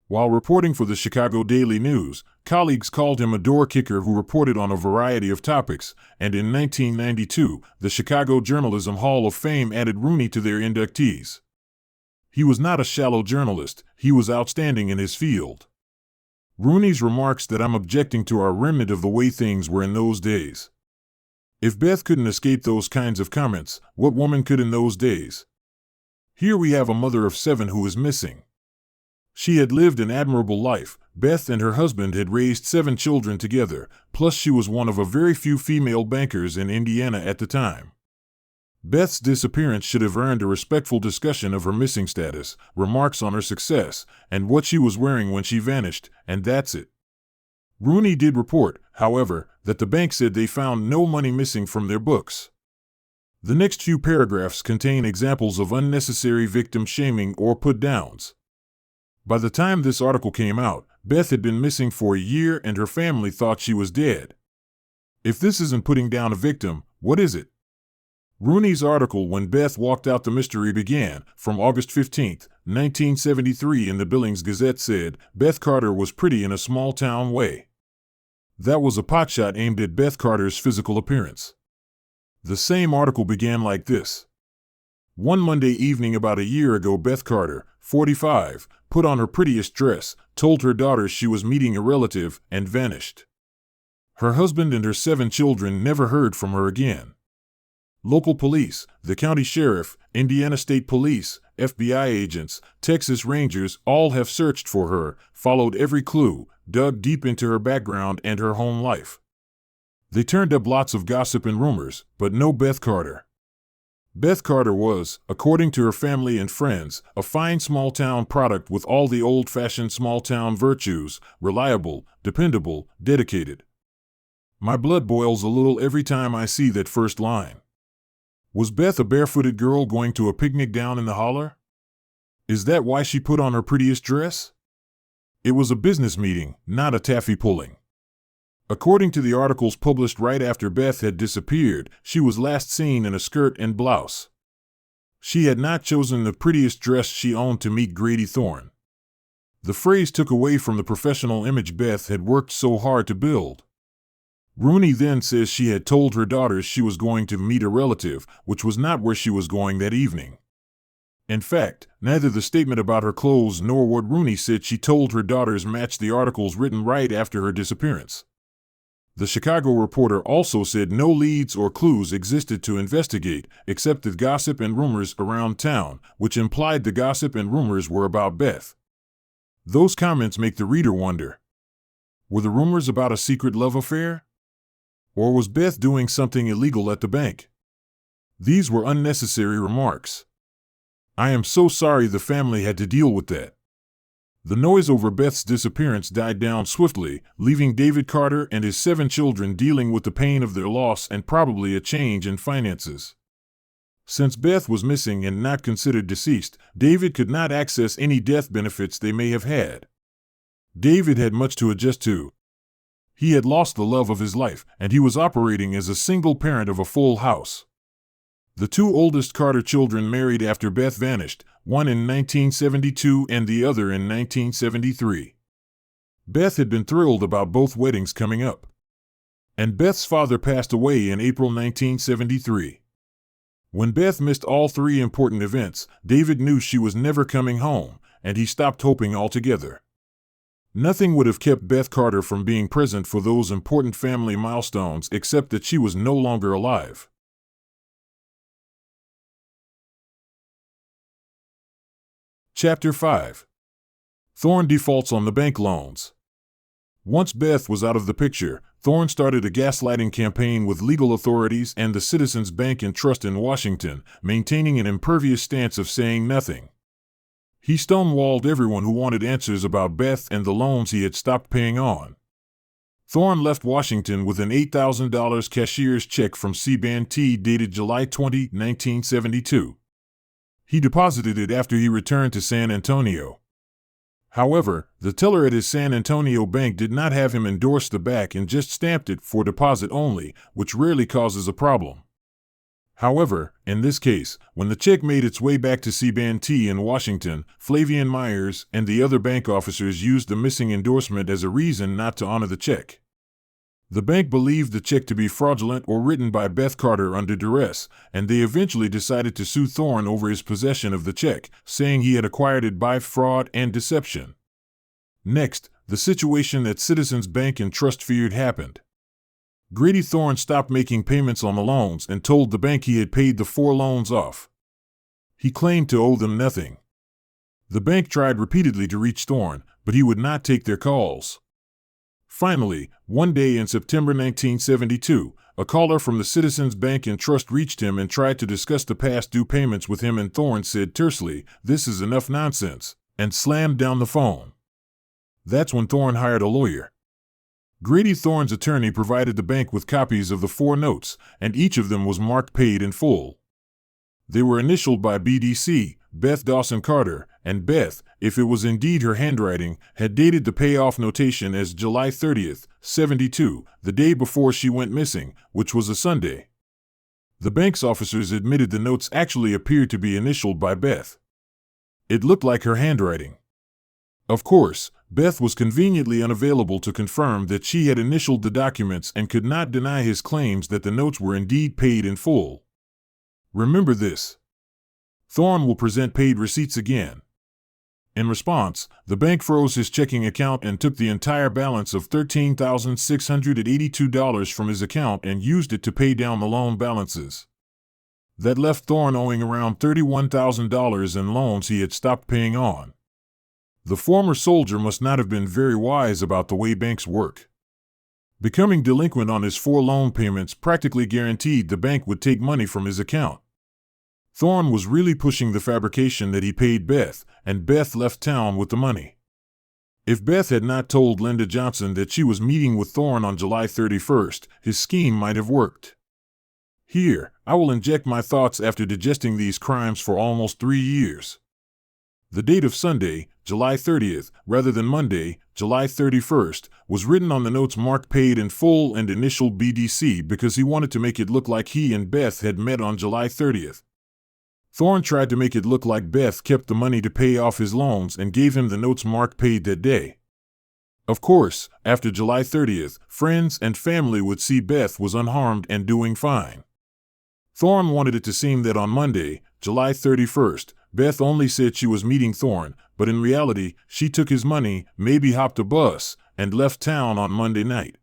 While reporting for the Chicago Daily News, colleagues called him a door kicker who reported on a variety of topics, and in 1992, the Chicago Journalism Hall of Fame added Rooney to their inductees. He was not a shallow journalist, he was outstanding in his field. Rooney's remarks that I'm objecting to are remnant of the way things were in those days. If Beth couldn't escape those kinds of comments, what woman could in those days? Here we have a mother of 7 who is missing. She had lived an admirable life. Beth and her husband had raised 7 children together, plus she was one of a very few female bankers in Indiana at the time. Beth's disappearance should have earned a respectful discussion of her missing status, remarks on her success, and what she was wearing when she vanished, and that's it. Rooney did report, however, that the bank said they found no money missing from their books. The next few paragraphs contain examples of unnecessary victim shaming or put-downs. By the time this article came out, Beth had been missing for a year and her family thought she was dead. If this isn't putting down a victim, what is it? Rooney's article When Beth Walked Out the Mystery Began, from August 15, 1973 in the Billings Gazette said, Beth Carter was pretty in a small-town way. That was a potshot aimed at Beth Carter's physical appearance. The same article began like this. One Monday evening about a year ago, Beth Carter, 45, put on her prettiest dress, told her daughters she was meeting a relative, and vanished. Her husband and her 7 children never heard from her again. Local police, the county sheriff, Indiana State Police, FBI agents, Texas Rangers all have searched for her, followed every clue, dug deep into her background and her home life. They turned up lots of gossip and rumors, but no Beth Carter. Beth Carter was, according to her family and friends, a fine small-town product with all the old-fashioned small-town virtues, reliable, dependable, dedicated. My blood boils a little every time I see that first line. Was Beth a barefooted girl going to a picnic down in the holler? Is that why she put on her prettiest dress? It was a business meeting, not a taffy pulling. According to the articles published right after Beth had disappeared, she was last seen in a skirt and blouse. She had not chosen the prettiest dress she owned to meet Grady Thorn. The phrase took away from the professional image Beth had worked so hard to build. Rooney then says she had told her daughters she was going to meet a relative, which was not where she was going that evening. In fact, neither the statement about her clothes nor what Rooney said she told her daughters matched the articles written right after her disappearance. The Chicago Reporter also said no leads or clues existed to investigate, except the gossip and rumors around town, which implied the gossip and rumors were about Beth. Those comments make the reader wonder, were the rumors about a secret love affair? Or was Beth doing something illegal at the bank? These were unnecessary remarks. I am so sorry the family had to deal with that. The noise over Beth's disappearance died down swiftly, leaving David Carter and his 7 children dealing with the pain of their loss and probably a change in finances. Since Beth was missing and not considered deceased, David could not access any death benefits they may have had. David had much to adjust to. He had lost the love of his life, and he was operating as a single parent of a full house. The 2 oldest Carter children married after Beth vanished, one in 1972 and the other in 1973. Beth had been thrilled about both weddings coming up. And Beth's father passed away in April 1973. When Beth missed all 3 important events, David knew she was never coming home, and he stopped hoping altogether. Nothing would have kept Beth Carter from being present for those important family milestones except that she was no longer alive. Chapter 5. Thorn defaults on the bank loans. Once Beth was out of the picture, Thorn started a gaslighting campaign with legal authorities and the Citizens Bank and Trust in Washington, maintaining an impervious stance of saying nothing. He stonewalled everyone who wanted answers about Beth and the loans he had stopped paying on. Thorn left Washington with an $8,000 cashier's check from C-Band-T dated July 20, 1972. He deposited it after he returned to San Antonio. However, the teller at his San Antonio bank did not have him endorse the back and just stamped it for deposit only, which rarely causes a problem. However, in this case, when the check made its way back to C-Band-T in Washington, Flavian Myers and the other bank officers used the missing endorsement as a reason not to honor the check. The bank believed the check to be fraudulent or written by Beth Carter under duress, and they eventually decided to sue Thorn over his possession of the check, saying he had acquired it by fraud and deception. Next, the situation that Citizens Bank and Trust feared happened. Grady Thorn stopped making payments on the loans and told the bank he had paid the 4 loans off. He claimed to owe them nothing. The bank tried repeatedly to reach Thorn, but he would not take their calls. Finally, one day in September 1972, a caller from the Citizens Bank and Trust reached him and tried to discuss the past due payments with him, and Thorn said tersely, "This is enough nonsense," and slammed down the phone. That's when Thorn hired a lawyer. Grady Thorn's attorney provided the bank with copies of the 4 notes, and each of them was marked paid in full. They were initialed by BDC, Beth Dawson Carter, and Beth, if it was indeed her handwriting, had dated the payoff notation as July 30th, 72, the day before she went missing, which was a Sunday. The bank's officers admitted the notes actually appeared to be initialed by Beth. It looked like her handwriting. Of course, Beth was conveniently unavailable to confirm that she had initialed the documents and could not deny his claims that the notes were indeed paid in full. Remember this. Thorn will present paid receipts again. In response, the bank froze his checking account and took the entire balance of $13,682 from his account and used it to pay down the loan balances. That left Thorn owing around $31,000 in loans he had stopped paying on. The former soldier must not have been very wise about the way banks work. Becoming delinquent on his 4 loan payments practically guaranteed the bank would take money from his account. Thorn was really pushing the fabrication that he paid Beth, and Beth left town with the money. If Beth had not told Linda Johnson that she was meeting with Thorn on July 31st, his scheme might have worked. Here, I will inject my thoughts after digesting these crimes for almost 3 years. The date of Sunday, July 30th, rather than Monday, July 31st, was written on the notes marked paid in full and initialed BDC because he wanted to make it look like he and Beth had met on July 30th. Thorn tried to make it look like Beth kept the money to pay off his loans and gave him the notes marked paid that day. Of course, after July 30th, friends and family would see Beth was unharmed and doing fine. Thorn wanted it to seem that on Monday, July 31st, Beth only said she was meeting Thorn, but in reality, she took his money, maybe hopped a bus, and left town on Monday night.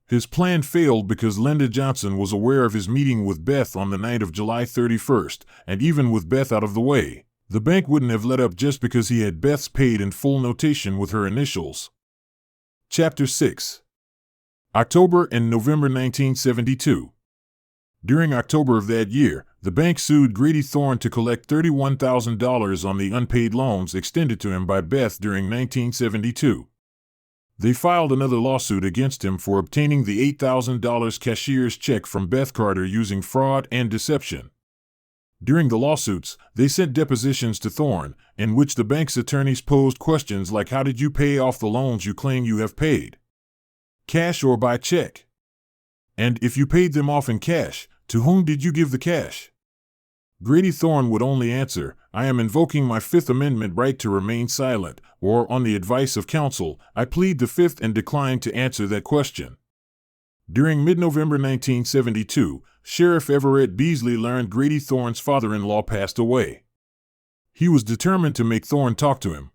His plan failed because Linda Johnson was aware of his meeting with Beth on the night of July 31st, and even with Beth out of the way, The bank wouldn't have let up just because he had Beth's paid in full notation with her initials. Chapter 6. October and November 1972. During October of that year, the bank sued Grady Thorn to collect $31,000 on the unpaid loans extended to him by Beth during 1972. They filed another lawsuit against him for obtaining the $8,000 cashier's check from Beth Carter using fraud and deception. During the lawsuits, they sent depositions to Thorn, in which the bank's attorneys posed questions like, how did you pay off the loans you claim you have paid? Cash or by check? And if you paid them off in cash, to whom did you give the cash? Grady Thorn would only answer, I am invoking my Fifth Amendment right to remain silent, or on the advice of counsel, I plead the Fifth and decline to answer that question. During mid-November 1972, Sheriff Everett Beasley learned Grady Thorn's father-in-law passed away. He was determined to make Thorn talk to him.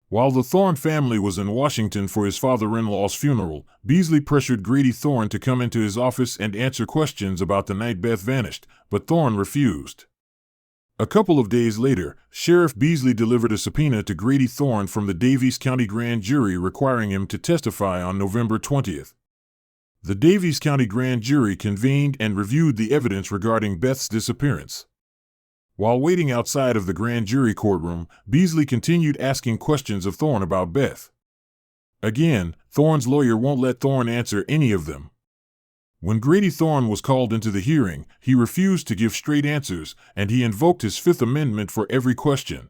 While the Thorn family was in Washington for his father-in-law's funeral, Beasley pressured Grady Thorn to come into his office and answer questions about the night Beth vanished, but Thorn refused. A couple of days later, Sheriff Beasley delivered a subpoena to Grady Thorn from the Daviess County Grand Jury requiring him to testify on November 20th. The Daviess County Grand Jury convened and reviewed the evidence regarding Beth's disappearance. While waiting outside of the grand jury courtroom, Beasley continued asking questions of Thorn about Beth. Again, Thorn's lawyer won't let Thorn answer any of them. When Grady Thorn was called into the hearing, he refused to give straight answers, and he invoked his Fifth Amendment for every question.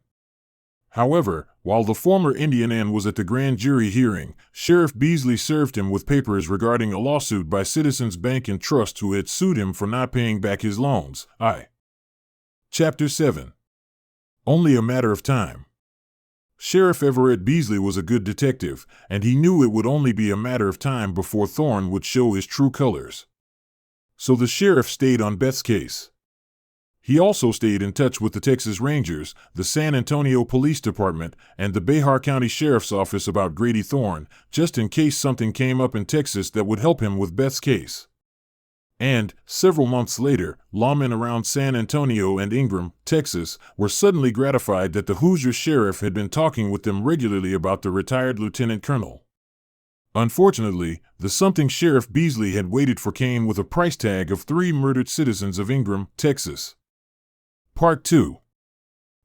However, while the former Indian was at the grand jury hearing, Sheriff Beasley served him with papers regarding a lawsuit by Citizens Bank and Trust who had sued him for not paying back his loans. Chapter 7. Only a matter of time. Sheriff Everett Beasley was a good detective, and he knew it would only be a matter of time before Thorn would show his true colors. So the sheriff stayed on Beth's case. He also stayed in touch with the Texas Rangers, the San Antonio Police Department, and the Bexar County Sheriff's Office about Grady Thorn, just in case something came up in Texas that would help him with Beth's case. And, several months later, lawmen around San Antonio and Ingram, Texas, were suddenly gratified that the Hoosier sheriff had been talking with them regularly about the retired lieutenant colonel. Unfortunately, the something Sheriff Beasley had waited for came with a price tag of 3 murdered citizens of Ingram, Texas. Part 2.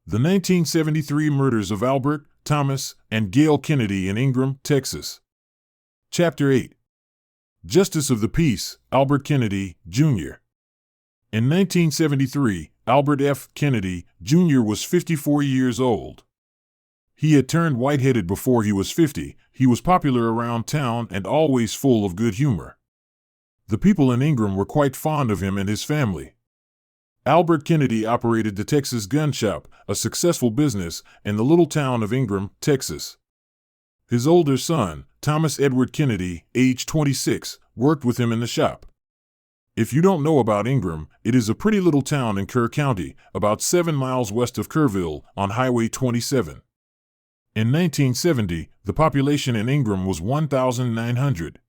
The 1973 murders of Albert, Thomas, and Gayle Kennedy in Ingram, Texas. Chapter 8. Justice of the Peace, Albert Kennedy, Jr. In 1973, Albert F. Kennedy, Jr. was 54 years old. He had turned white-headed before he was 50, he was popular around town and always full of good humor. The people in Ingram were quite fond of him and his family. Albert Kennedy operated the Texas Gun Shop, a successful business, in the little town of Ingram, Texas. His older son, Thomas Edward Kennedy, age 26, worked with him in the shop. If you don't know about Ingram, it is a pretty little town in Kerr County, about 7 miles west of Kerrville, on Highway 27. In 1970, the population in Ingram was 1,900.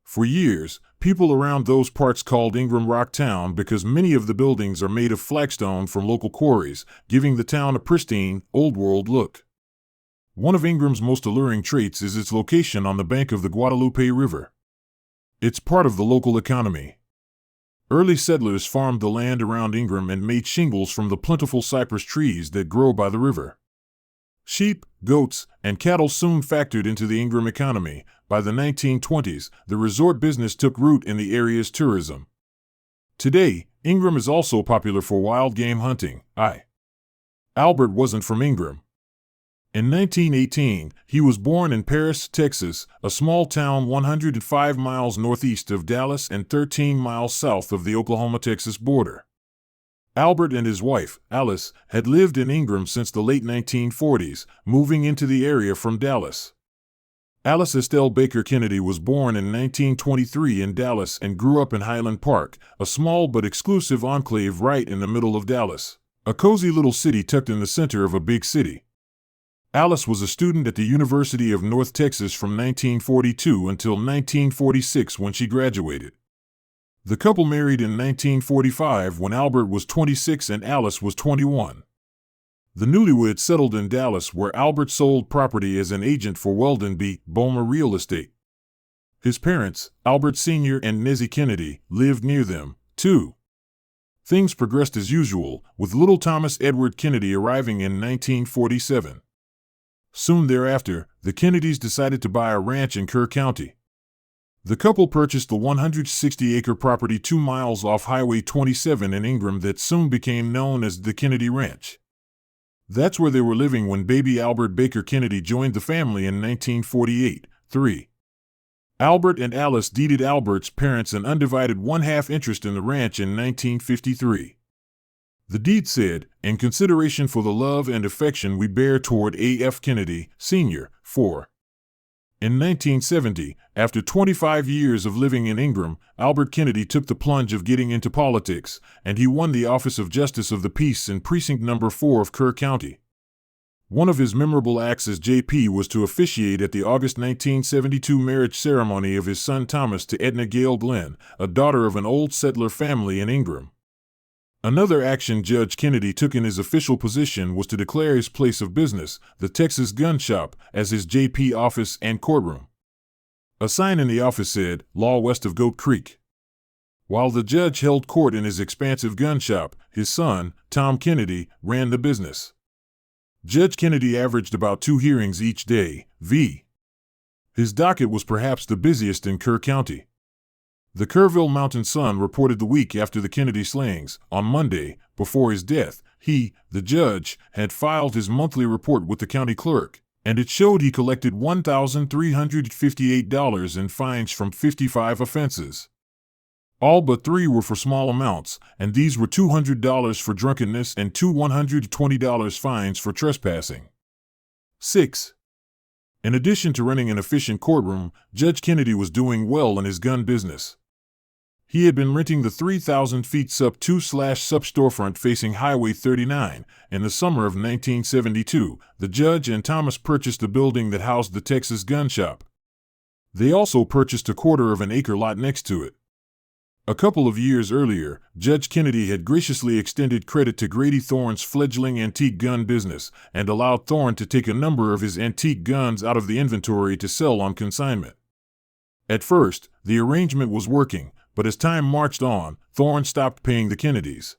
For years, people around those parts called Ingram Rock Town because many of the buildings are made of flagstone from local quarries, giving the town a pristine, old-world look. One of Ingram's most alluring traits is its location on the bank of the Guadalupe River. It's part of the local economy. Early settlers farmed the land around Ingram and made shingles from the plentiful cypress trees that grow by the river. Sheep, goats, and cattle soon factored into the Ingram economy. By the 1920s, the resort business took root in the area's tourism. Today, Ingram is also popular for wild game hunting. Albert wasn't from Ingram. In 1918, he was born in Paris, Texas, a small town 105 miles northeast of Dallas and 13 miles south of the Oklahoma-Texas border. Albert and his wife, Alice, had lived in Ingram since the late 1940s, moving into the area from Dallas. Alice Estelle Baker Kennedy was born in 1923 in Dallas and grew up in Highland Park, a small but exclusive enclave right in the middle of Dallas, a cozy little city tucked in the center of a big city. Alice was a student at the University of North Texas from 1942 until 1946 when she graduated. The couple married in 1945 when Albert was 26 and Alice was 21. The newlyweds settled in Dallas, where Albert sold property as an agent for Weldon B. Bomer Real Estate. His parents, Albert Sr. and Nezzie Kennedy, lived near them, too. Things progressed as usual, with little Thomas Edward Kennedy arriving in 1947. Soon thereafter, the Kennedys decided to buy a ranch in Kerr County. The couple purchased the 160-acre property 2 miles off Highway 27 in Ingram that soon became known as the Kennedy Ranch. That's where they were living when baby Albert Baker Kennedy joined the family in 1948. 3. Albert and Alice deeded Albert's parents an undivided 1/2 interest in the ranch in 1953. The deed said, "In consideration for the love and affection we bear toward A.F. Kennedy, Sr., 4. In 1970, after 25 years of living in Ingram, Albert Kennedy took the plunge of getting into politics, and he won the office of Justice of the Peace in Precinct No. 4 of Kerr County. One of his memorable acts as JP was to officiate at the August 1972 marriage ceremony of his son Thomas to Edna Gayle Kennedy, a daughter of an old settler family in Ingram. Another action Judge Kennedy took in his official position was to declare his place of business, the Texas Gun Shop, as his JP office and courtroom. A sign in the office said, "Law west of Goat Creek." While the judge held court in his expansive gun shop, his son, Tom Kennedy, ran the business. Judge Kennedy averaged about 2 hearings each day, v. His docket was perhaps the busiest in Kerr County. The Kerrville Mountain Sun reported the week after the Kennedy slayings, on Monday, before his death, he, the judge, had filed his monthly report with the county clerk, and it showed he collected $1,358 in fines from 55 offenses. All but 3 were for small amounts, and these were $200 for drunkenness and 2 $120 fines for trespassing. 6. In addition to running an efficient courtroom, Judge Kennedy was doing well in his gun business. He had been renting the 3,000 feet sub-2/sub storefront facing Highway 39. In the summer of 1972, the judge and Thomas purchased the building that housed the Texas Gun Shop. They also purchased a 1/4 of an acre lot next to it. A couple of years earlier, Judge Kennedy had graciously extended credit to Grady Thorn's fledgling antique gun business and allowed Thorn to take a number of his antique guns out of the inventory to sell on consignment. At first, the arrangement was working, but as time marched on, Thorn stopped paying the Kennedys.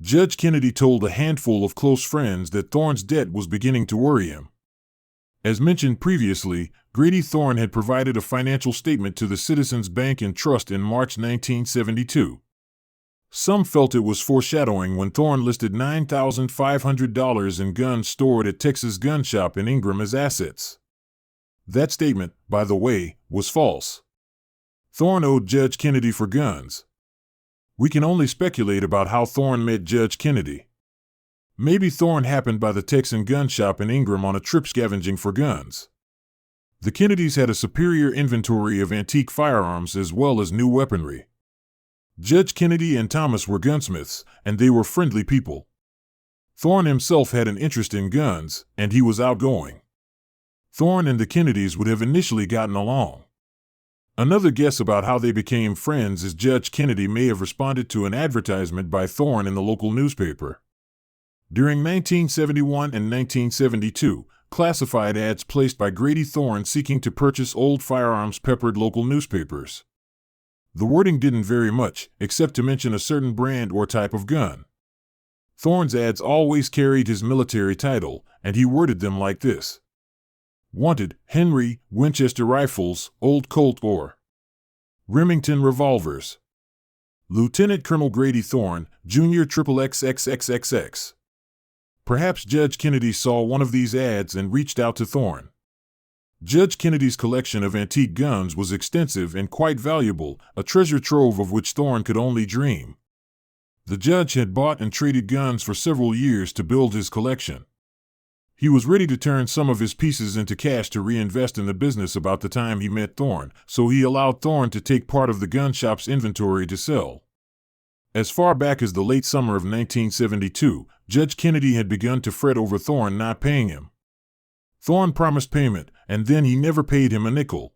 Judge Kennedy told a handful of close friends that Thorn's debt was beginning to worry him. As mentioned previously, Grady Thorn had provided a financial statement to the Citizens Bank and Trust in March 1972. Some felt it was foreshadowing when Thorn listed $9,500 in guns stored at Texas Gun Shop in Ingram as assets. That statement, by the way, was false. Thorn owed Judge Kennedy for guns. We can only speculate about how Thorn met Judge Kennedy. Maybe Thorn happened by the Texan Gun Shop in Ingram on a trip scavenging for guns. The Kennedys had a superior inventory of antique firearms as well as new weaponry. Judge Kennedy and Thomas were gunsmiths, and they were friendly people. Thorn himself had an interest in guns, and he was outgoing. Thorn and the Kennedys would have initially gotten along. Another guess about how they became friends is Judge Kennedy may have responded to an advertisement by Thorn in the local newspaper. During 1971 and 1972, classified ads placed by Grady Thorn seeking to purchase old firearms peppered local newspapers. The wording didn't vary much, except to mention a certain brand or type of gun. Thorn's ads always carried his military title, and he worded them like this: Wanted, Henry, Winchester rifles, Old Colt or Remington revolvers. Lieutenant Colonel Grady Thorn, Jr. XXXXXX. Perhaps Judge Kennedy saw one of these ads and reached out to Thorn. Judge Kennedy's collection of antique guns was extensive and quite valuable, a treasure trove of which Thorn could only dream. The judge had bought and traded guns for several years to build his collection. He was ready to turn some of his pieces into cash to reinvest in the business about the time he met Thorn, so he allowed Thorn to take part of the gun shop's inventory to sell. As far back as the late summer of 1972, Judge Kennedy had begun to fret over Thorn not paying him. Thorn promised payment, and then he never paid him a nickel.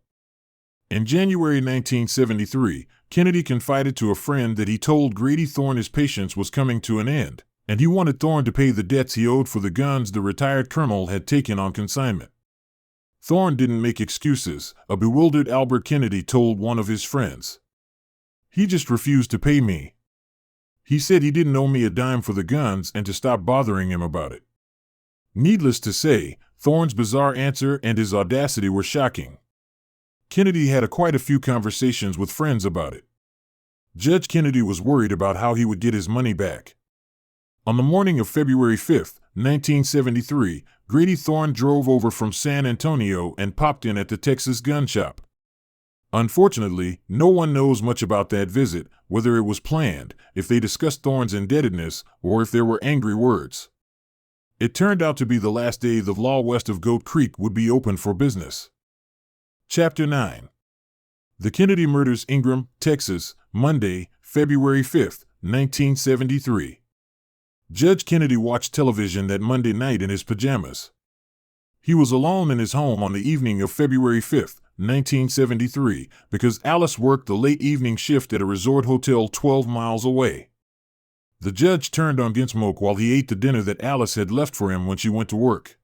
In January 1973, Kennedy confided to a friend that he told Grady Thorn his patience was coming to an end. and he wanted Thorn to pay the debts he owed for the guns the retired colonel had taken on consignment. Thorn didn't make excuses, a bewildered Albert Kennedy told one of his friends. He just refused to pay me. He said he didn't owe me a dime for the guns and to stop bothering him about it. Needless to say, Thorn's bizarre answer and his audacity were shocking. Kennedy had quite a few conversations with friends about it. Judge Kennedy was worried about how he would get his money back. On the morning of February 5, 1973, Grady Thorn drove over from San Antonio and popped in at the Texas gun shop. Unfortunately, no one knows much about that visit, whether it was planned, if they discussed Thorn's indebtedness, or if there were angry words. It turned out to be the last day the law west of Goat Creek would be open for business. Chapter 9. The Kennedy Murders, Ingram, Texas, Monday, February 5, 1973. Judge Kennedy watched television that Monday night in his pajamas. He was alone in his home on the evening of February 5, 1973, because Alice worked the late evening shift at a resort hotel 12 miles away. The judge turned on Gunsmoke while he ate the dinner that Alice had left for him when she went to work.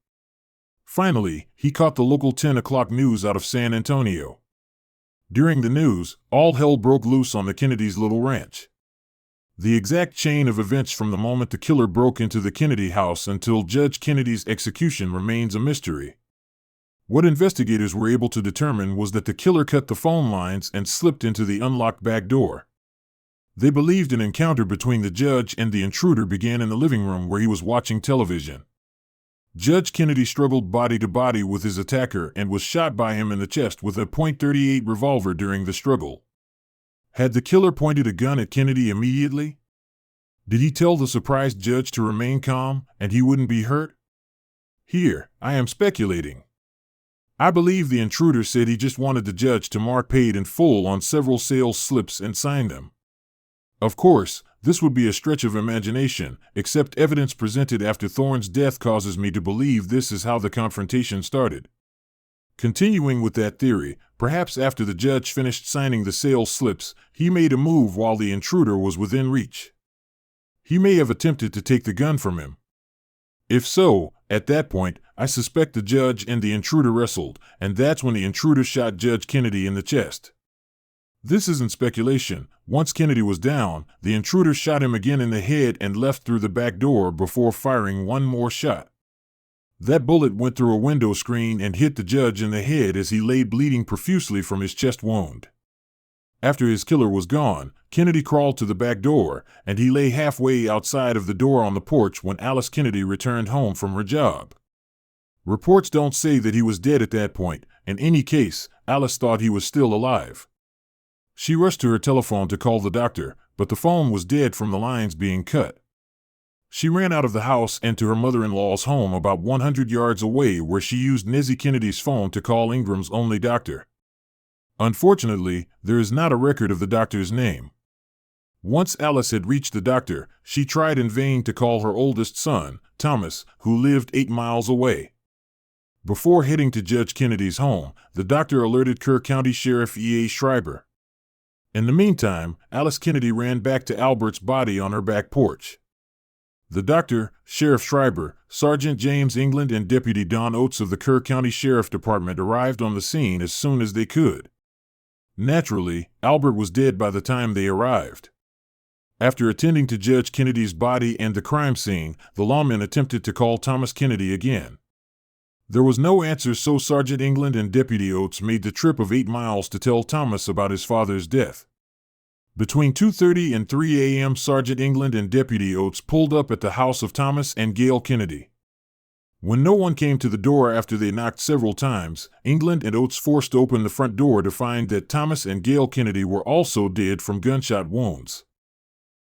Finally, he caught the local 10 o'clock news out of San Antonio. During the news, all hell broke loose on the Kennedys' little ranch. The exact chain of events from the moment the killer broke into the Kennedy house until Judge Kennedy's execution remains a mystery. What investigators were able to determine was that the killer cut the phone lines and slipped into the unlocked back door. They believed an encounter between the judge and the intruder began in the living room where he was watching television. Judge Kennedy struggled body to body with his attacker and was shot by him in the chest with a .38 revolver during the struggle. Had the killer pointed a gun at Kennedy immediately? Did he tell the surprised judge to remain calm and he wouldn't be hurt? Here, I am speculating. I believe the intruder said he just wanted the judge to mark paid in full on several sales slips and sign them. Of course, this would be a stretch of imagination, except evidence presented after Thorn's death causes me to believe this is how the confrontation started. Continuing with that theory, perhaps after the judge finished signing the sales slips, he made a move while the intruder was within reach. He may have attempted to take the gun from him. If so, at that point, I suspect the judge and the intruder wrestled, and that's when the intruder shot Judge Kennedy in the chest. This isn't speculation. Once Kennedy was down, the intruder shot him again in the head and left through the back door before firing one more shot. That bullet went through a window screen and hit the judge in the head as he lay bleeding profusely from his chest wound. After his killer was gone, Kennedy crawled to the back door, and he lay halfway outside of the door on the porch when Alice Kennedy returned home from her job. Reports don't say that he was dead at that point. In any case, Alice thought he was still alive. She rushed to her telephone to call the doctor, but the phone was dead from the lines being cut. She ran out of the house and to her mother-in-law's home about 100 yards away where she used Nezzie Kennedy's phone to call Ingram's only doctor. Unfortunately, there is not a record of the doctor's name. Once Alice had reached the doctor, she tried in vain to call her oldest son, Thomas, who lived 8 miles away. Before heading to Judge Kennedy's home, the doctor alerted Kerr County Sheriff E.A. Schreiber. In the meantime, Alice Kennedy ran back to Albert's body on her back porch. The doctor, Sheriff Schreiber, Sergeant James England and Deputy Don Oates of the Kerr County Sheriff Department arrived on the scene as soon as they could. Naturally, Albert was dead by the time they arrived. After attending to Judge Kennedy's body and the crime scene, the lawmen attempted to call Thomas Kennedy again. There was no answer, so Sergeant England and Deputy Oates made the trip of 8 miles to tell Thomas about his father's death. Between 2:30 and 3 a.m., Sergeant England and Deputy Oates pulled up at the house of Thomas and Gayle Kennedy. When no one came to the door after they knocked several times, England and Oates forced open the front door to find that Thomas and Gayle Kennedy were also dead from gunshot wounds.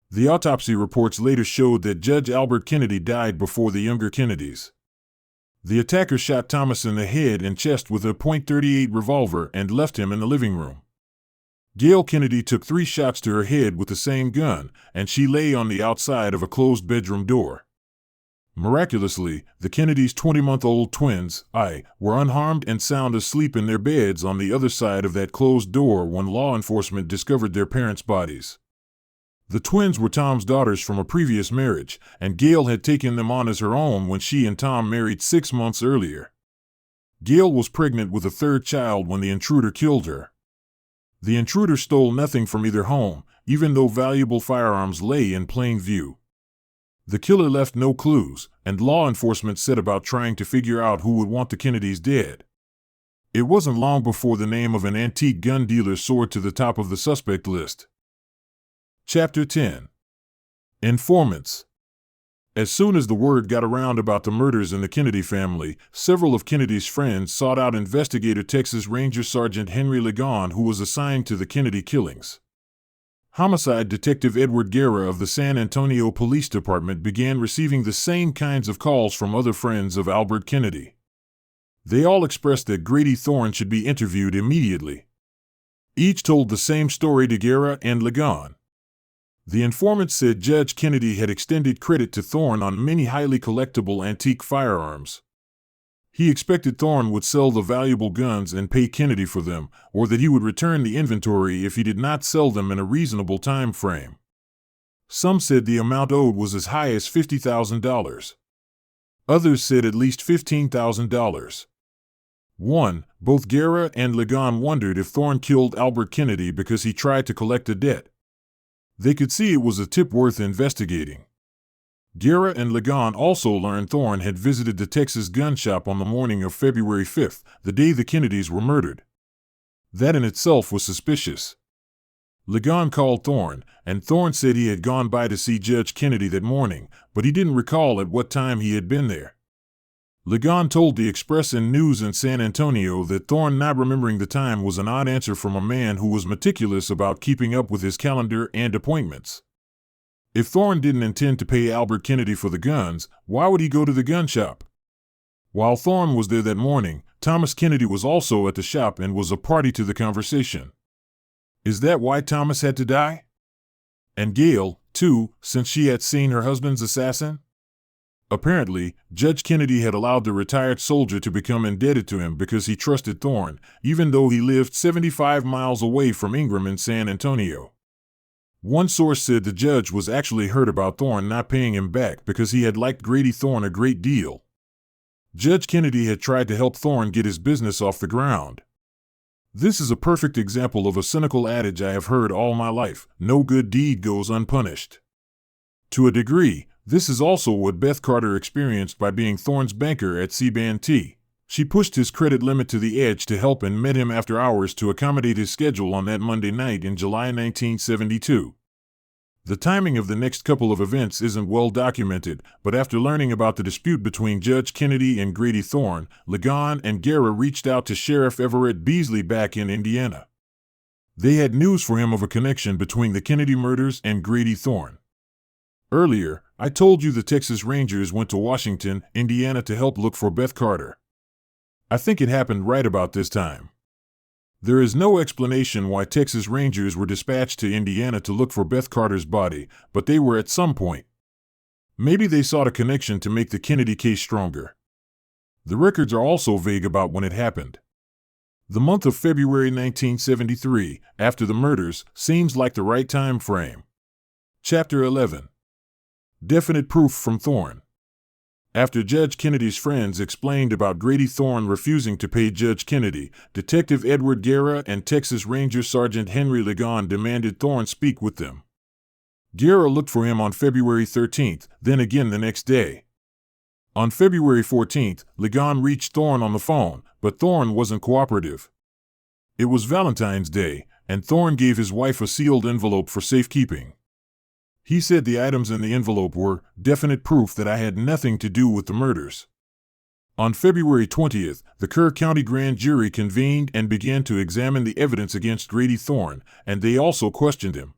The autopsy reports later showed that Judge Albert Kennedy died before the younger Kennedys. The attacker shot Thomas in the head and chest with a .38 revolver and left him in the living room. Gayle Kennedy took 3 shots to her head with the same gun, and she lay on the outside of a closed bedroom door. Miraculously, the Kennedys' 20-month-old twins, were unharmed and sound asleep in their beds on the other side of that closed door when law enforcement discovered their parents' bodies. The twins were Tom's daughters from a previous marriage, and Gayle had taken them on as her own when she and Tom married 6 months earlier. Gayle was pregnant with a third child when the intruder killed her. The intruder stole nothing from either home, even though valuable firearms lay in plain view. The killer left no clues, and law enforcement set about trying to figure out who would want the Kennedys dead. It wasn't long before the name of an antique gun dealer soared to the top of the suspect list. Chapter 10. Informants. As soon as the word got around about the murders in the Kennedy family, several of Kennedy's friends sought out investigator Texas Ranger Sergeant Henry Ligon, who was assigned to the Kennedy killings. Homicide Detective Edward Guerra of the San Antonio Police Department began receiving the same kinds of calls from other friends of Albert Kennedy. They all expressed that Grady Thorn should be interviewed immediately. Each told the same story to Guerra and Ligon. The informant said Judge Kennedy had extended credit to Thorn on many highly collectible antique firearms. He expected Thorn would sell the valuable guns and pay Kennedy for them, or that he would return the inventory if he did not sell them in a reasonable time frame. Some said the amount owed was as high as $50,000. Others said at least $15,000. Both Guerra and Ligon wondered if Thorn killed Albert Kennedy because he tried to collect a debt. They could see it was a tip worth investigating. Guerra and Ligon also learned Thorn had visited the Texas gun shop on the morning of February 5th, the day the Kennedys were murdered. That in itself was suspicious. Ligon called Thorn, and Thorn said he had gone by to see Judge Kennedy that morning, but he didn't recall at what time he had been there. Ligon told the Express and News in San Antonio that Thorn not remembering the time was an odd answer from a man who was meticulous about keeping up with his calendar and appointments. If Thorn didn't intend to pay Albert Kennedy for the guns, why would he go to the gun shop? While Thorn was there that morning, Thomas Kennedy was also at the shop and was a party to the conversation. Is that why Thomas had to die? And Gayle, too, since she had seen her husband's assassin? Apparently, Judge Kennedy had allowed the retired soldier to become indebted to him because he trusted Thorn, even though he lived 75 miles away from Ingram in San Antonio. One source said the judge was actually hurt about Thorn not paying him back because he had liked Grady Thorn a great deal. Judge Kennedy had tried to help Thorn get his business off the ground. This is a perfect example of a cynical adage I have heard all my life: no good deed goes unpunished. To a degree, this is also what Beth Carter experienced by being Thorn's banker at C-Band-T. She pushed his credit limit to the edge to help and met him after hours to accommodate his schedule on that Monday night in July 1972. The timing of the next couple of events isn't well documented, but after learning about the dispute between Judge Kennedy and Grady Thorn, Ligon and Guerra reached out to Sheriff Everett Beasley back in Indiana. They had news for him of a connection between the Kennedy murders and Grady Thorn. Earlier, I told you the Texas Rangers went to Washington, Indiana to help look for Beth Carter. I think it happened right about this time. There is no explanation why Texas Rangers were dispatched to Indiana to look for Beth Carter's body, but they were at some point. Maybe they sought a connection to make the Kennedy case stronger. The records are also vague about when it happened. The month of February 1973, after the murders, seems like the right time frame. Chapter 11. Definite proof from Thorn. After Judge Kennedy's friends explained about Grady Thorn refusing to pay Judge Kennedy, Detective Edward Guerra and Texas Ranger Sergeant Henry Ligon demanded Thorn speak with them. Guerra looked for him on February 13th, then again the next day. On February 14th, Ligon reached Thorn on the phone, but Thorn wasn't cooperative. It was Valentine's Day, and Thorn gave his wife a sealed envelope for safekeeping. He said the items in the envelope were definite proof that I had nothing to do with the murders. On February 20th, the Kerr County Grand Jury convened and began to examine the evidence against Grady Thorn, and they also questioned him.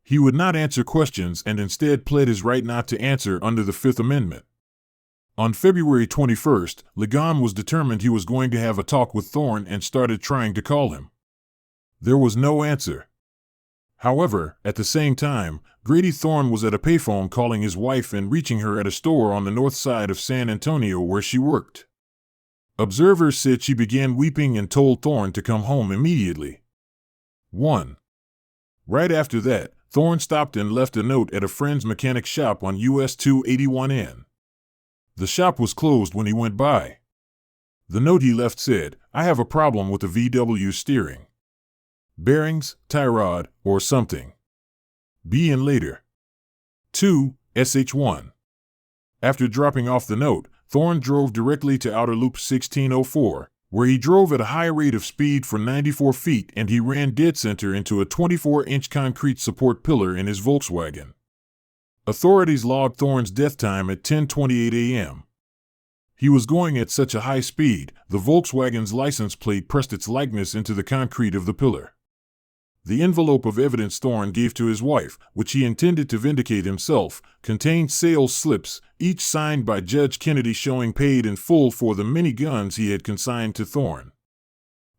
He would not answer questions and instead pled his right not to answer under the Fifth Amendment. On February 21st, Ligon was determined he was going to have a talk with Thorn and started trying to call him. There was no answer. However, at the same time, Grady Thorn was at a payphone calling his wife and reaching her at a store on the north side of San Antonio where she worked. Observers said she began weeping and told Thorn to come home immediately. 1. Right after that, Thorn stopped and left a note at a friend's mechanic shop on US 281N. The shop was closed when he went by. The note he left said, "I have a problem with the VW steering. Bearings, tie rod, or something. Be in later. 2, SH1." After dropping off the note, Thorn drove directly to Outer Loop 1604, where he drove at a high rate of speed for 94 feet and he ran dead center into a 24-inch concrete support pillar in his Volkswagen. Authorities logged Thorn's death time at 10:28 a.m. He was going at such a high speed, the Volkswagen's license plate pressed its likeness into the concrete of the pillar. The envelope of evidence Thorn gave to his wife, which he intended to vindicate himself, contained sales slips, each signed by Judge Kennedy showing paid in full for the many guns he had consigned to Thorn.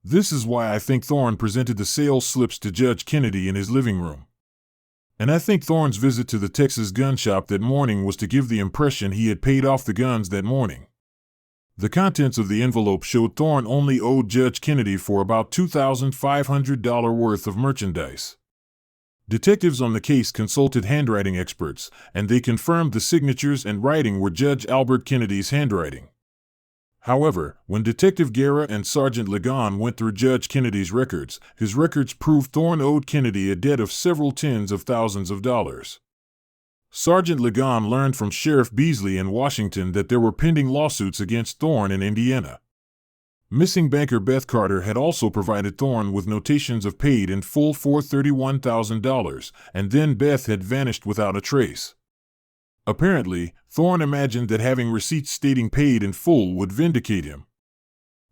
This is why I think Thorn presented the sales slips to Judge Kennedy in his living room. And I think Thorn's visit to the Texas gun shop that morning was to give the impression he had paid off the guns that morning. The contents of the envelope showed Thorn only owed Judge Kennedy for about $2,500 worth of merchandise. Detectives on the case consulted handwriting experts, and they confirmed the signatures and writing were Judge Albert Kennedy's handwriting. However, when Detective Guerra and Sergeant Ligon went through Judge Kennedy's records, his records proved Thorn owed Kennedy a debt of several tens of thousands of dollars. Sergeant Ligon learned from Sheriff Beasley in Washington that there were pending lawsuits against Thorn in Indiana. Missing banker Beth Carter had also provided Thorn with notations of paid in full for $31,000, and then Beth had vanished without a trace. Apparently, Thorn imagined that having receipts stating paid in full would vindicate him.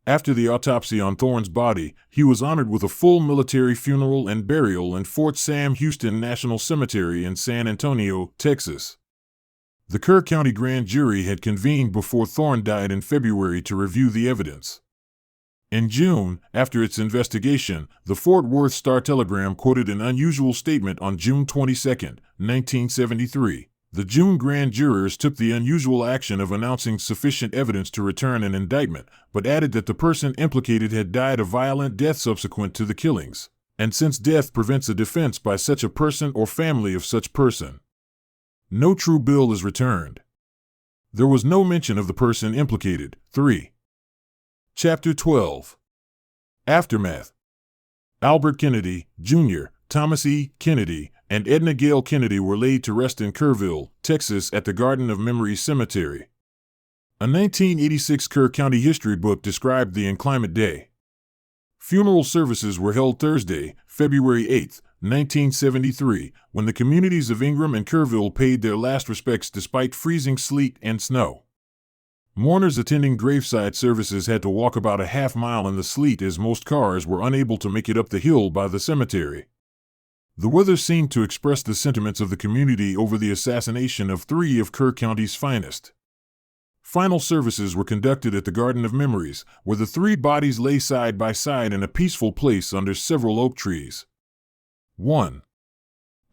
After the autopsy on Thorn's body, he was honored with a full military funeral and burial in Fort Sam Houston National Cemetery in San Antonio, Texas. The Kerr County Grand Jury had convened before Thorn died in February to review the evidence. In June, after its investigation, the Fort Worth Star-Telegram quoted an unusual statement on June 22, 1973. The June grand jurors took the unusual action of announcing sufficient evidence to return an indictment, but added that the person implicated had died a violent death subsequent to the killings, and since death prevents a defense by such a person or family of such person, no true bill is returned. There was no mention of the person implicated. 3. Chapter 12. Aftermath. Albert Kennedy, Jr., Thomas E. Kennedy, and Edna Gayle Kennedy were laid to rest in Kerrville, Texas at the Garden of Memory Cemetery. A 1986 Kerr County history book described the inclement day. Funeral services were held Thursday, February 8, 1973, when the communities of Ingram and Kerrville paid their last respects despite freezing sleet and snow. Mourners attending graveside services had to walk about a half-mile in the sleet as most cars were unable to make it up the hill by the cemetery. The weather seemed to express the sentiments of the community over the assassination of 3 of Kerr County's finest. Final services were conducted at the Garden of Memories, where the 3 bodies lay side by side in a peaceful place under several oak trees. 1.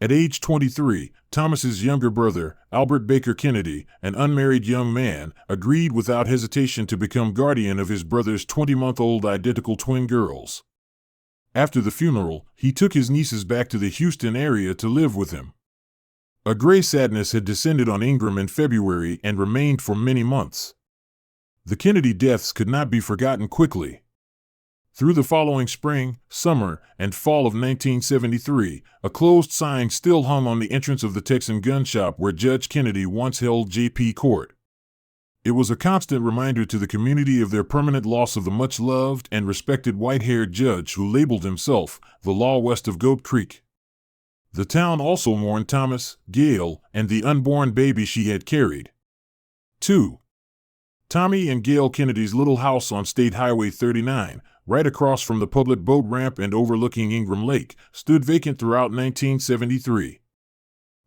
At age 23, Thomas's younger brother, Albert Baker Kennedy, an unmarried young man, agreed without hesitation to become guardian of his brother's 20-month-old identical twin girls. After the funeral, he took his nieces back to the Houston area to live with him. A gray sadness had descended on Ingram in February and remained for many months. The Kennedy deaths could not be forgotten quickly. Through the following spring, summer, and fall of 1973, a closed sign still hung on the entrance of the Texan gun shop where Judge Kennedy once held J.P. Court. It was a constant reminder to the community of their permanent loss of the much-loved and respected white-haired judge who labeled himself the law west of Goat Creek. The town also mourned Thomas, Gayle, and the unborn baby she had carried. 2. Tommy and Gayle Kennedy's little house on State Highway 39, right across from the public boat ramp and overlooking Ingram Lake, stood vacant throughout 1973.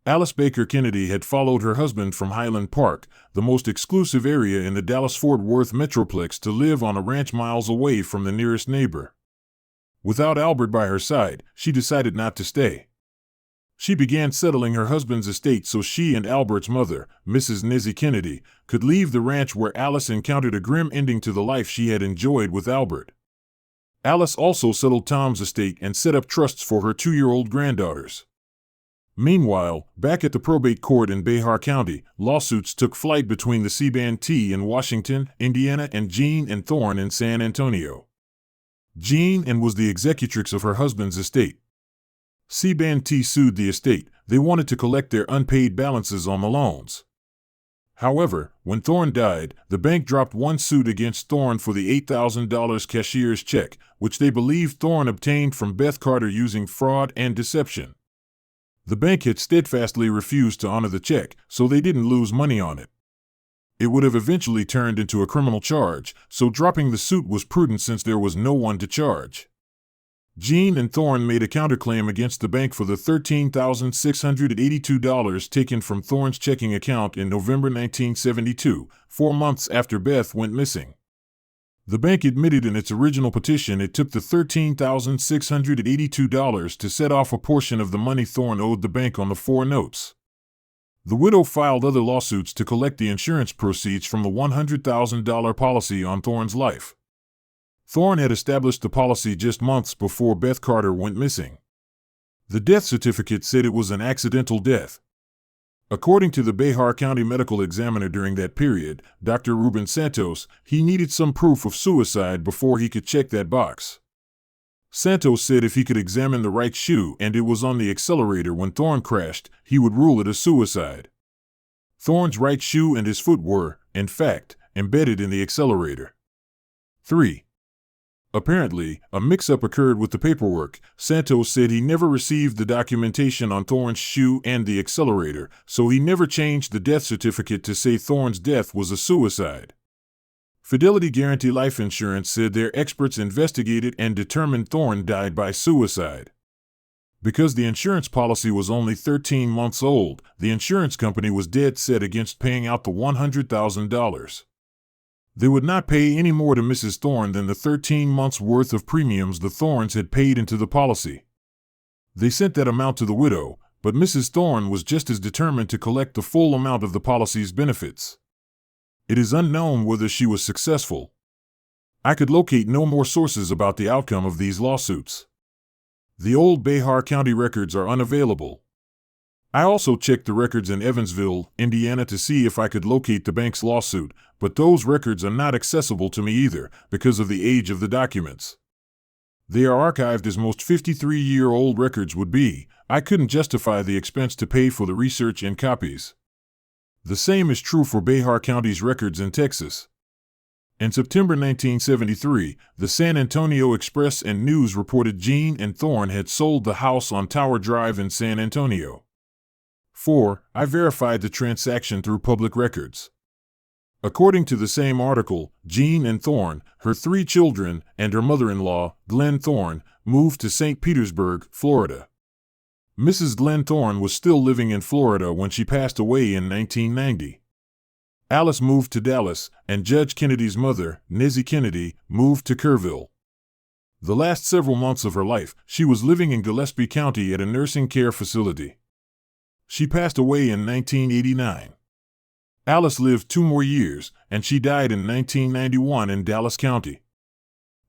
Alice Baker Kennedy had followed her husband from Highland Park, the most exclusive area in the Dallas-Fort Worth metroplex, to live on a ranch miles away from the nearest neighbor. Without Albert by her side, she decided not to stay. She began settling her husband's estate so she and Albert's mother, Mrs. Nezzie Kennedy, could leave the ranch, where Alice encountered a grim ending to the life she had enjoyed with Albert. Alice also settled Tom's estate and set up trusts for her 2-year-old granddaughters. Meanwhile, back at the probate court in Bexar County, lawsuits took flight between the C-Band-T in Washington, Indiana, and Jean and Thorn in San Antonio. Jean and was the executrix of her husband's estate. C-Band-T sued the estate. They wanted to collect their unpaid balances on the loans. However, when Thorn died, the bank dropped one suit against Thorn for the $8,000 cashier's check, which they believed Thorn obtained from Beth Carter using fraud and deception. The bank had steadfastly refused to honor the check, so they didn't lose money on it. It would have eventually turned into a criminal charge, so dropping the suit was prudent since there was no one to charge. Jean and Thorn made a counterclaim against the bank for the $13,682 taken from Thorn's checking account in November 1972, 4 months after Beth went missing. The bank admitted in its original petition it took the $13,682 to set off a portion of the money Thorn owed the bank on the 4 notes. The widow filed other lawsuits to collect the insurance proceeds from the $100,000 policy on Thorn's life. Thorn had established the policy just months before Beth Carter went missing. The death certificate said it was an accidental death. According to the Bexar County medical examiner during that period, Dr. Ruben Santos, he needed some proof of suicide before he could check that box. Santos said if he could examine the right shoe and it was on the accelerator when Thorn crashed, he would rule it a suicide. Thorn's right shoe and his foot were, in fact, embedded in the accelerator. 3. Apparently, a mix-up occurred with the paperwork. Santos said he never received the documentation on Thorn's shoe and the accelerator, so he never changed the death certificate to say Thorn's death was a suicide. Fidelity Guarantee Life Insurance said their experts investigated and determined Thorn died by suicide. Because the insurance policy was only 13 months old, the insurance company was dead set against paying out the $100,000. They would not pay any more to Mrs. Thorn than the 13 months' worth of premiums the Thorns had paid into the policy. They sent that amount to the widow, but Mrs. Thorn was just as determined to collect the full amount of the policy's benefits. It is unknown whether she was successful. I could locate no more sources about the outcome of these lawsuits. The old Bexar County records are unavailable. I also checked the records in Evansville, Indiana to see if I could locate the bank's lawsuit, but those records are not accessible to me either because of the age of the documents. They are archived as most 53-year-old records would be. I couldn't justify the expense to pay for the research and copies. The same is true for Bexar County's records in Texas. In September 1973, the San Antonio Express and News reported Jean and Thorn had sold the house on Tower Drive in San Antonio. 4. I verified the transaction through public records. According to the same article, Jean and Thorn, her 3 children, and her mother-in-law, Glenn Thorn, moved to St. Petersburg, Florida. Mrs. Glenn Thorn was still living in Florida when she passed away in 1990. Alice moved to Dallas, and Judge Kennedy's mother, Nezzie Kennedy, moved to Kerrville. The last several months of her life, she was living in Gillespie County at a nursing care facility. She passed away in 1989. Alice lived 2 more years, and she died in 1991 in Dallas County.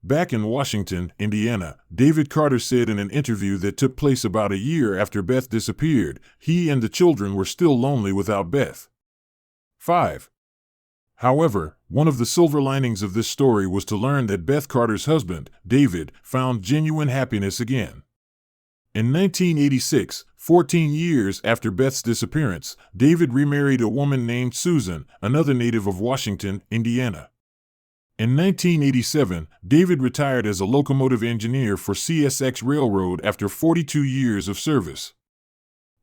Back in Washington, Indiana, David Carter said in an interview that took place about a year after Beth disappeared, he and the children were still lonely without Beth. 5. However, one of the silver linings of this story was to learn that Beth Carter's husband, David, found genuine happiness again. In 1986, 14 years after Beth's disappearance, David remarried a woman named Susan, another native of Washington, Indiana. In 1987, David retired as a locomotive engineer for CSX Railroad after 42 years of service.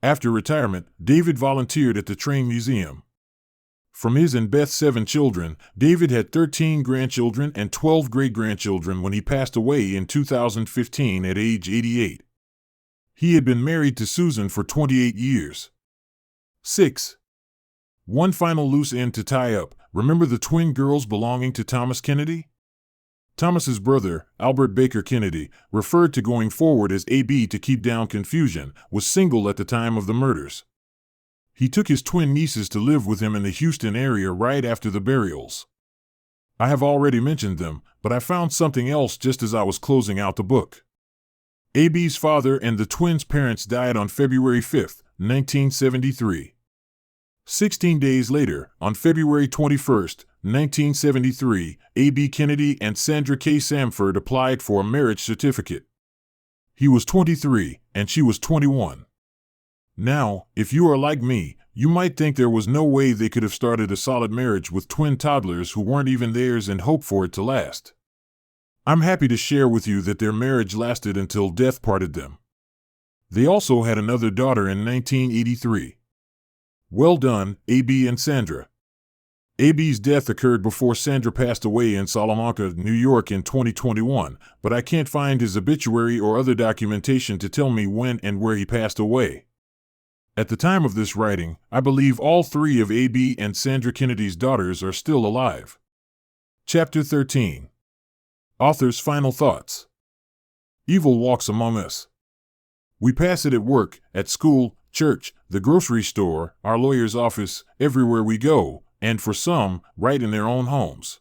After retirement, David volunteered at the Train Museum. From his and Beth's 7 children, David had 13 grandchildren and 12 great-grandchildren when he passed away in 2015 at age 88. He had been married to Susan for 28 years. 6. One final loose end to tie up. Remember the twin girls belonging to Thomas Kennedy? Thomas's brother, Albert Baker Kennedy, referred to going forward as AB to keep down confusion, was single at the time of the murders. He took his twin nieces to live with him in the Houston area right after the burials. I have already mentioned them, but I found something else just as I was closing out the book. AB's father and the twins' parents died on February 5, 1973. 16 days later, on February 21, 1973, A.B. Kennedy and Sandra K. Samford applied for a marriage certificate. He was 23, and she was 21. Now, if you are like me, you might think there was no way they could have started a solid marriage with twin toddlers who weren't even theirs and hope for it to last. I'm happy to share with you that their marriage lasted until death parted them. They also had another daughter in 1983. Well done, A.B. and Sandra. A.B.'s death occurred before Sandra passed away in Salamanca, New York in 2021, but I can't find his obituary or other documentation to tell me when and where he passed away. At the time of this writing, I believe all three of A.B. and Sandra Kennedy's daughters are still alive. Chapter 13. Author's Final Thoughts. Evil walks among us. We pass it at work, at school, church, the grocery store, our lawyer's office, everywhere we go, and for some, right in their own homes.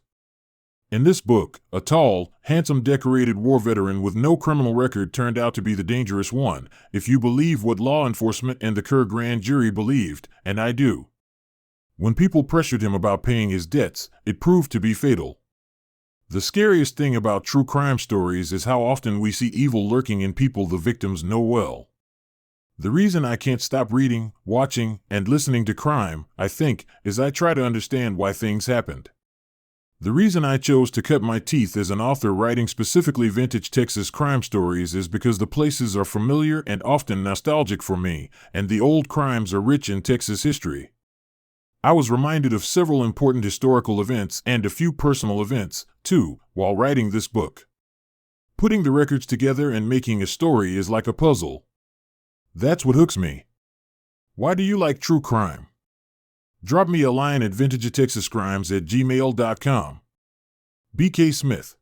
In this book, a tall, handsome decorated war veteran with no criminal record turned out to be the dangerous one, if you believe what law enforcement and the Kerr grand jury believed, and I do. When people pressured him about paying his debts, it proved to be fatal. The scariest thing about true crime stories is how often we see evil lurking in people the victims know well. The reason I can't stop reading, watching, and listening to crime, I think, is I try to understand why things happened. The reason I chose to cut my teeth as an author writing specifically vintage Texas crime stories is because the places are familiar and often nostalgic for me, and the old crimes are rich in Texas history. I was reminded of several important historical events and a few personal events, too, while writing this book. Putting the records together and making a story is like a puzzle. That's what hooks me. Why do you like true crime? Drop me a line at vintagetexascrimes@gmail.com. B.K. Smith.